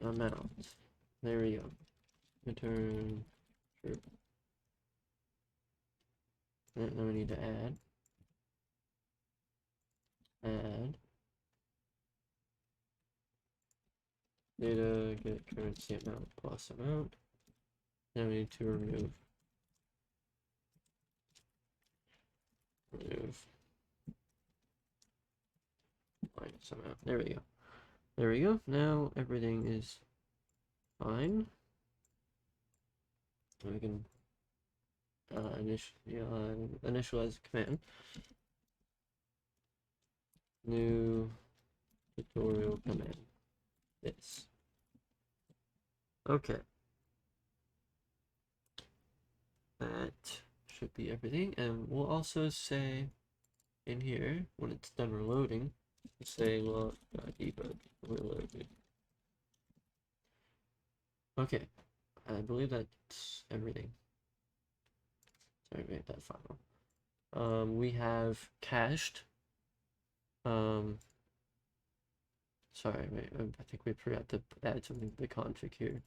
[SPEAKER 1] amount. There we go. Return true. And then we need to add data get currency amount plus amount. Now we need to remove minus amount. There we go. There we go. Now everything is fine. We can initialize the command. New tutorial command. This. Okay. That should be everything. And we'll also say in here, when it's done reloading, we'll say log.debug reloaded. Okay. I believe that's everything. Sorry, make that final. We have cached. Sorry, wait, I think we forgot to add something to the config here.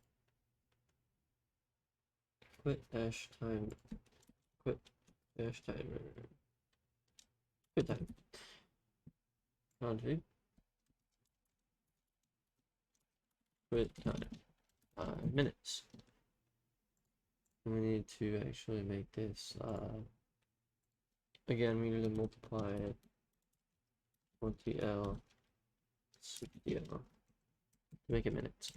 [SPEAKER 1] Quit dash time. Quit dash timer. Quit time. Config. Quit time. 5 minutes. We need to actually make this, again, we need to multiply it 20L CPL to make it minutes.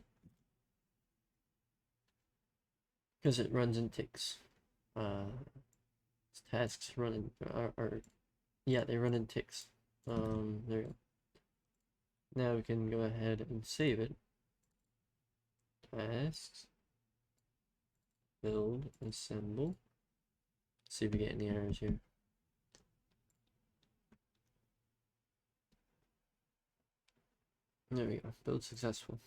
[SPEAKER 1] Because it runs in ticks. Tasks run in, yeah, they run in ticks. There we go. Now we can go ahead and save it. Tasks. Build, assemble. See if we get any errors here. There we go. Build successful.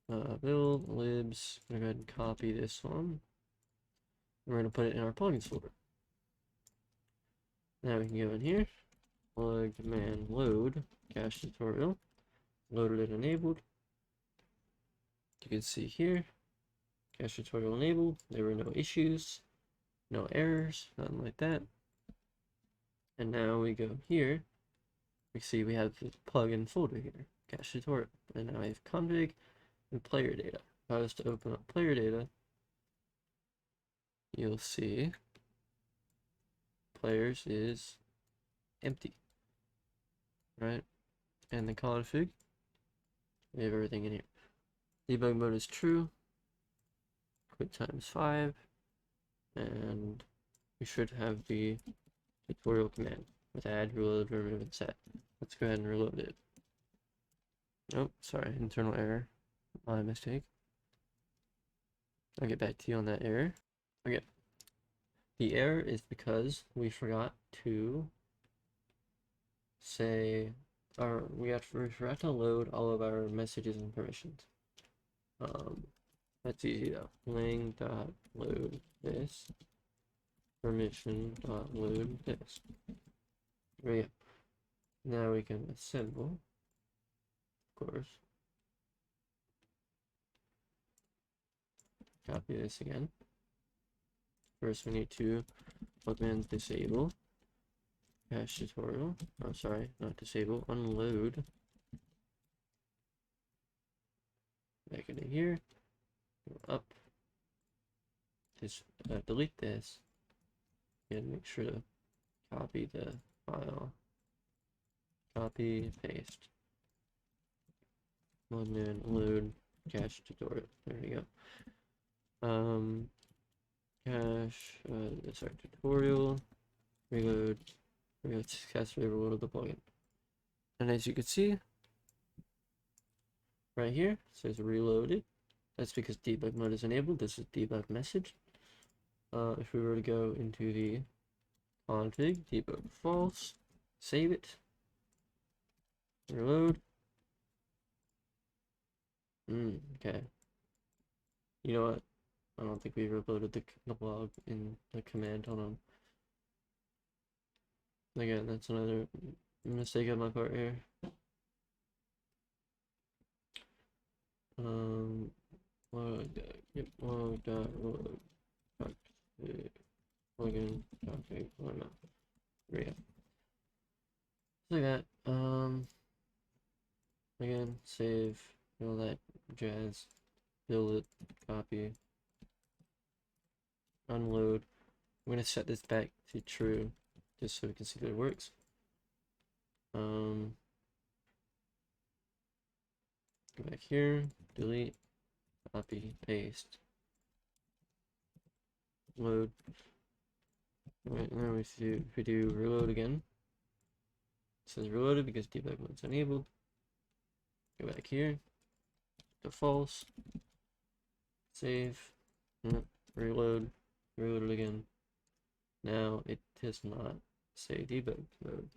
[SPEAKER 1] Build libs. I'm gonna go ahead and copy this one. We're gonna put it in our plugins folder. Now we can go in here. Plug command load cache tutorial. Loaded and enabled. You can see here. Cache tutorial enabled. There were no issues, no errors, nothing like that. And now we go here. We see we have the plugin folder here, cache tutorial. And now I have config and player data. If I was to open up player data, you'll see players is empty, right? And the config, we have everything in here. Debug mode is true. Quit time is 5, and we should have the tutorial command with add, reload, remove, and set. Let's go ahead and reload it. Oh, sorry, internal error. My mistake. I'll get back to you on that error. Okay. The error is because we forgot to say, or we forgot to load all of our messages and permissions. That's easy though. Lang.load this. Permission.load this. There we go. Now we can assemble, of course. Copy this again. First we need to plugin disable. Cache tutorial. Oh, sorry, not disable. Unload. Back into here. Go up. Just delete this. And make sure to copy the file. Copy, paste. Plugin load cache tutorial. There we go. Cache. Sorry, tutorial. Reload. Cast reload of the plugin. And as you can see, right here, it says reloaded. That's because debug mode is enabled. This is debug message. If we were to go into the config, debug false, save it, reload. Okay. You know what? I don't think we reloaded the log in the command. Hold on. Again, that's another mistake on my part here. Log.load plugin config. Oh no. There we go. Like that. Again, save, all that jazz. Build it, copy, unload. I'm gonna set this back to true just so we can see that it works. Go back here, delete, copy, paste, load. Right now if we do reload again, it says reloaded because debug mode's enabled. Go back here, to false, save, reload, reload it again. Now it does not say debug mode,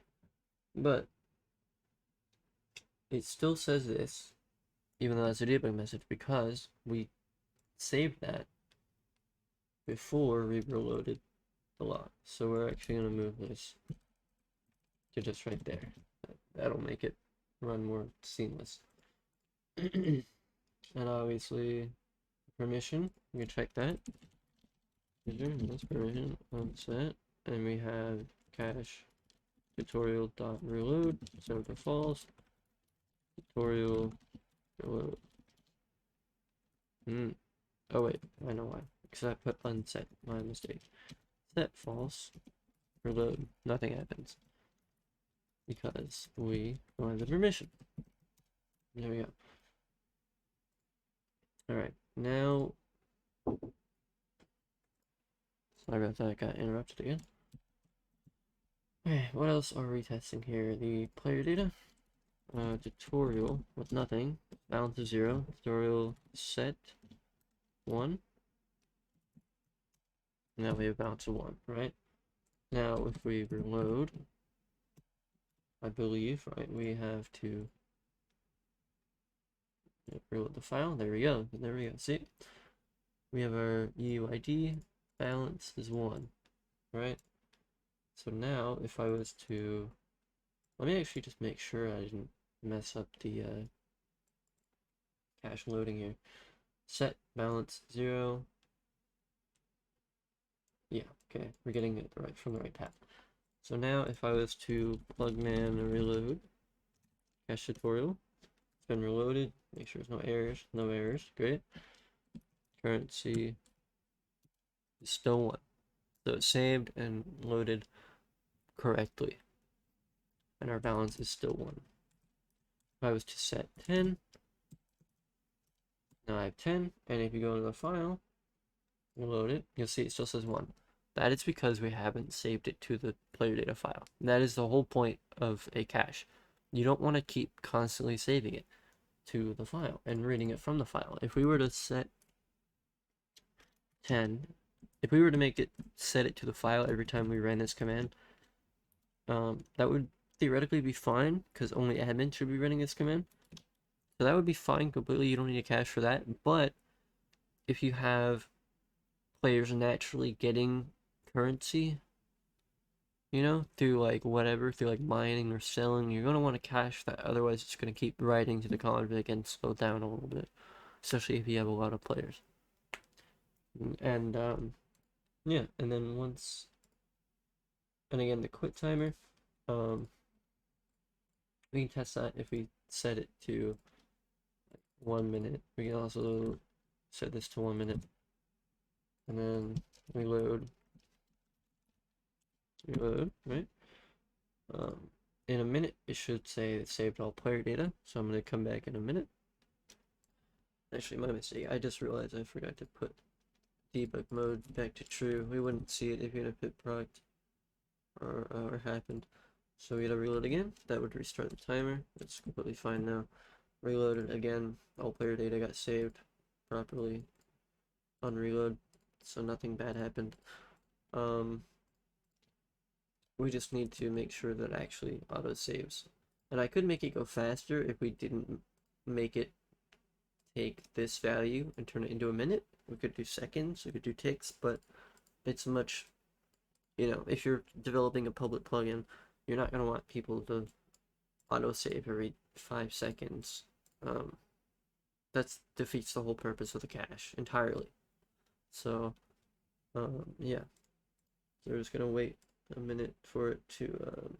[SPEAKER 1] but it still says this, even though that's a debug message, because we saved that before we reloaded the log. So we're actually going to move this to just right there. That'll make it run more seamless. And obviously permission, we can check that. That's permission unset, and we have cache tutorial dot reload, so to false, tutorial reload. Oh wait, I know why, because I put unset, my mistake. Set false, reload, nothing happens because we don't have the permission. There we go. All right, now, sorry about that, I got interrupted again. Okay, what else are we testing here? The player data, tutorial with nothing, balance of 0, tutorial set 1. Now we have balance of 1, right? Now if we reload, I believe, right, we have to reload the file. There we go. There we go. See? We have our UID, balance is 1, right? So now if I was to, let me actually just make sure I didn't mess up the cache loading here. Set balance 0. Yeah, okay, we're getting it right from the right path. So now if I was to plug man and reload, cache tutorial, it's been reloaded, make sure there's no errors, great. Currency is still 1. So it's saved and loaded correctly, and our balance is still 1. If I was to set 10, now I have 10, and if you go into the file, load it, you'll see it still says 1. That is because we haven't saved it to the player data file. That is the whole point of a cache. You don't want to keep constantly saving it to the file and reading it from the file. If we were to set 10, if we were to make it set it to the file every time we ran this command, that would theoretically be fine because only admin should be running this command. So that would be fine completely. You don't need a cache for that. But if you have players naturally getting currency, you know, through like whatever, through like mining or selling, you're going to want to cache that. Otherwise, it's going to keep writing to the config and slow down a little bit, especially if you have a lot of players. And yeah, and then once, and again, the quit timer, we can test that if we set it to 1 minute. We can also set this to 1 minute, and then reload, right? In a minute, it should say it saved all player data, so I'm going to come back in a minute. Actually, my mistake, I just realized I forgot to put debug mode back to true. We wouldn't see it if you had hit product or happened. So we gotta reload again. That would restart the timer. It's completely fine now. Reload it again. All player data got saved properly on reload, so nothing bad happened. We just need to make sure that it actually auto saves. And I could make it go faster if we didn't make it take this value and turn it into a minute. We could do seconds, we could do ticks, but it's much, you know, if you're developing a public plugin, you're not going to want people to autosave every 5 seconds. That defeats the whole purpose of the cache entirely. So, yeah. So we're just going to wait a minute for it to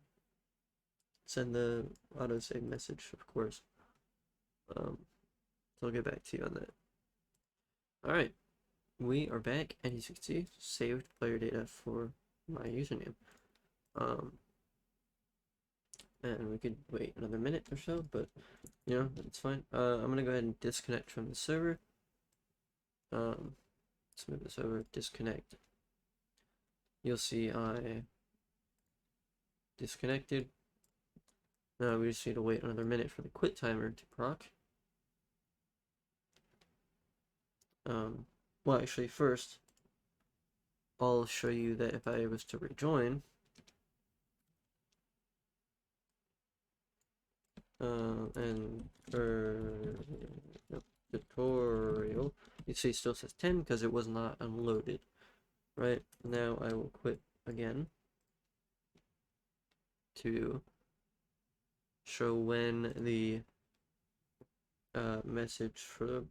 [SPEAKER 1] send the autosave message, of course. So I'll get back to you on that. Alright, we are back, and as you can see, saved player data for my username. And we could wait another minute or so, but you know, it's fine. I'm gonna go ahead and disconnect from the server. Let's move this over, disconnect. You'll see I disconnected. Now we just need to wait another minute for the quit timer to proc. Well, actually, first, I'll show you that if I was to rejoin, and tutorial, you see it still says 10 because it was not unloaded. Right, now I will quit again to show when the message for the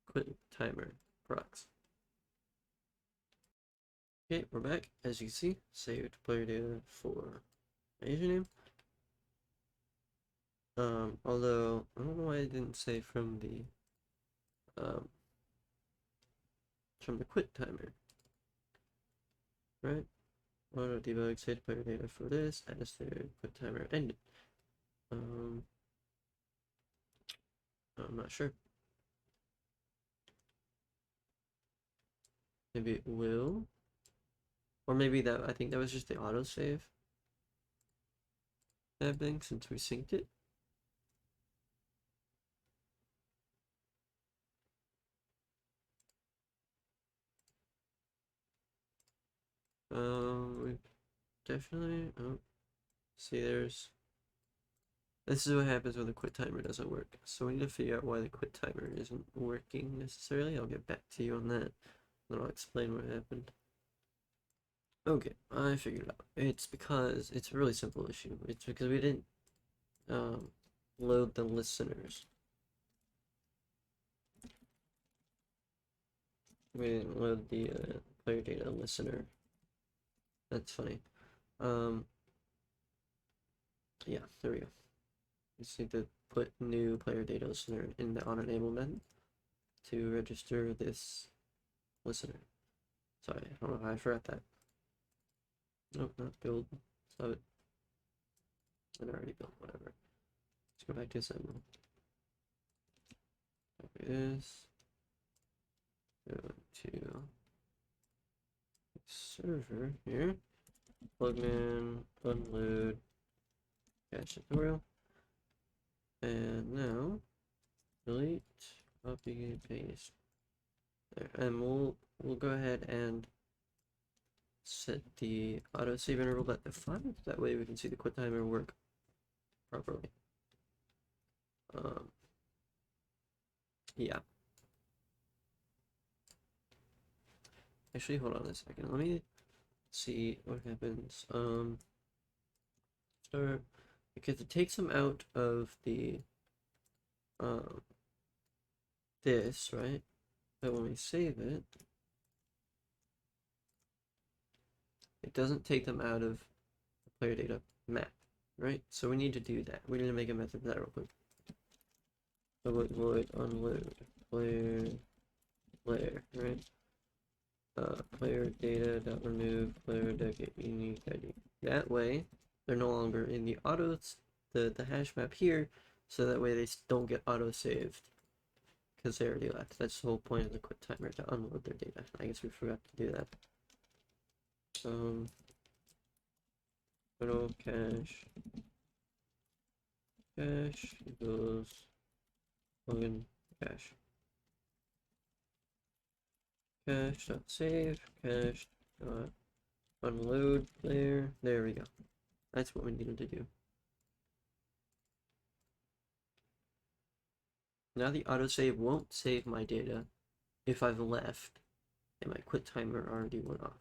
[SPEAKER 1] quit timer procs. Okay, we're back. As you can see, saved player data for my username. Although I don't know why I didn't say from the quit timer. Right? Auto debug saved player data for this as the quit timer ended. I'm not sure. Maybe it will. Or maybe that, I think that was just the autosave thing since we synced it. We definitely, oh, see there's, this is what happens when the quit timer doesn't work. So we need to figure out why the quit timer isn't working necessarily. I'll get back to you on that. Then I'll explain what happened. Okay, I figured it out. It's because, it's a really simple issue. It's because we didn't load the listeners. We didn't load the player data listener. That's funny. Yeah, there we go. You just need to put new player data listener in the onEnablement to register this listener. Sorry, I don't know how I forgot that. Nope, not build. of it. And I already built whatever. Let's go back to assembly. Copy this. Go to server here. Plugin, unload, cache tutorial. And now delete, copy, paste. There. And we'll go ahead and set the autosave interval at 5. That way we can see the quit timer work properly. Yeah. Actually, hold on a second. Let me see what happens. Start, because it takes them out of the this, right? But when we save it, it doesn't take them out of the player data map, right? So we need to do that. We need to make a method for that real quick. So void unload player, right? Player data dot remove player data unique ID. That way, they're no longer in the the hash map here, so that way they don't get auto saved because they already left. That's the whole point of the quit timer, to unload their data. I guess we forgot to do that. Total cache equals plugin cache. Cache.save, cache.unload player. There we go. That's what we needed to do. Now the autosave won't save my data if I've left and my quit timer already went off.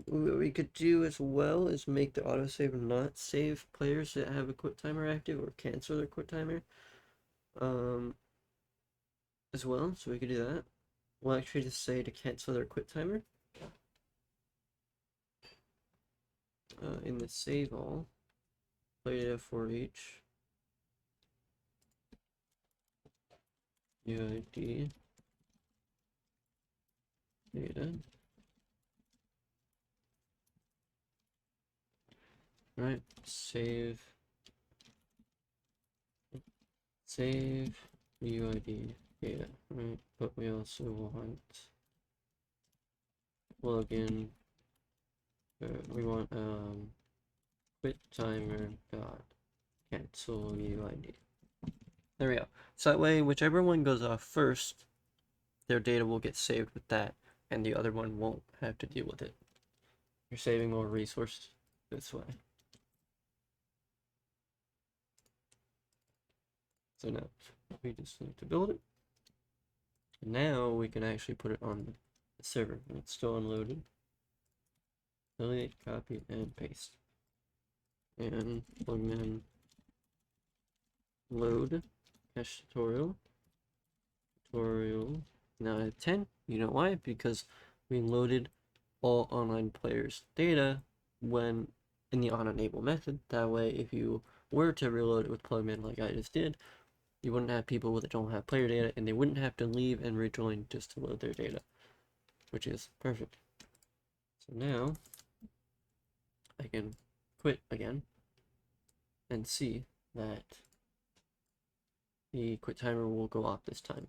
[SPEAKER 1] What we could do as well is make the autosave not save players that have a quit timer active or cancel their quit timer as well. So we could do that. We'll actually just say to cancel their quit timer. In the save all, player data for each UID data. Right, save UID data, right? But we also want plugin. We want quit timer dot cancel UID. There we go. So that way, whichever one goes off first, their data will get saved with that, and the other one won't have to deal with it. You're saving more resources this way. So now we just need to build it. And now we can actually put it on the server. It's still unloaded. Delete, copy, and paste. And plug in load cache tutorial. Now at 10. You know why? Because we loaded all online players' data when in the onEnable method. That way, if you were to reload it with plugin like I just did, you wouldn't have people that don't have player data, and they wouldn't have to leave and rejoin just to load their data, which is perfect. So now I can quit again and see that the quit timer will go off this time.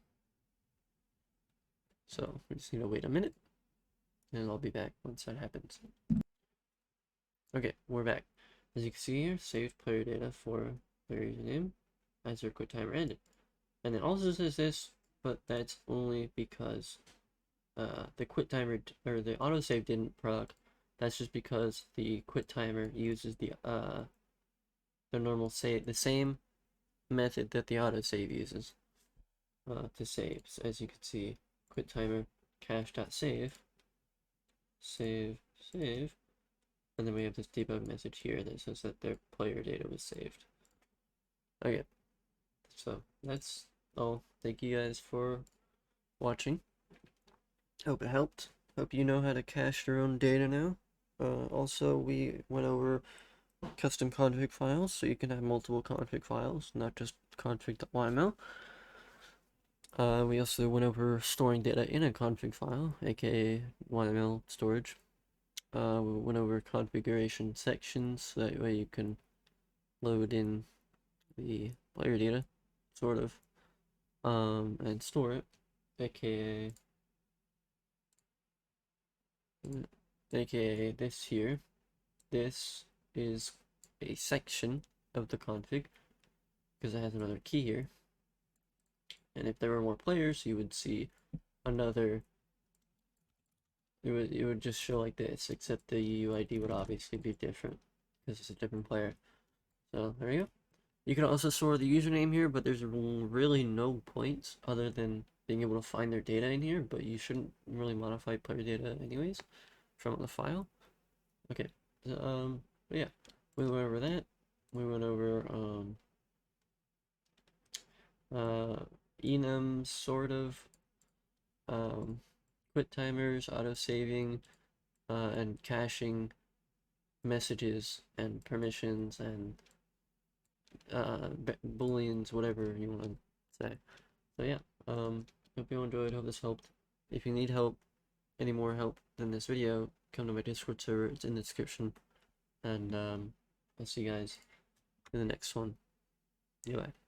[SPEAKER 1] So we just need to wait a minute, and I'll be back once that happens. Okay, we're back. As you can see here, saved player data for player username as their quit timer ended. And it also says this, but that's only because the quit timer or the autosave didn't proc. That's just because the quit timer uses the normal the same method that the autosave uses to save. So as you can see, quit timer cache.save, save, and then we have this debug message here that says that their player data was saved. Okay, so that's all. Thank you guys for watching. Hope it helped. Hope you know how to cache your own data now. Also, we went over custom config files, so you can have multiple config files, not just config.yml. We also went over storing data in a config file, aka YML storage. we went over configuration sections, so that way you can load in the player data, sort of, and store it, aka this here. This is a section of the config because it has another key here. And if there were more players, you would see another. It would just show like this, except the UID would obviously be different because it's a different player. So there you go. You can also store the username here, but there's really no points other than being able to find their data in here, but you shouldn't really modify player data anyways from the file. Okay, but yeah, we went over that. We went over enums, sort of, quit timers, auto saving, and caching messages and permissions and booleans, whatever you want to say. So yeah, hope you enjoyed, hope this helped. If you need help, any more help than this video, come to my Discord server, it's in the description, and I'll see you guys in the next one. Goodbye.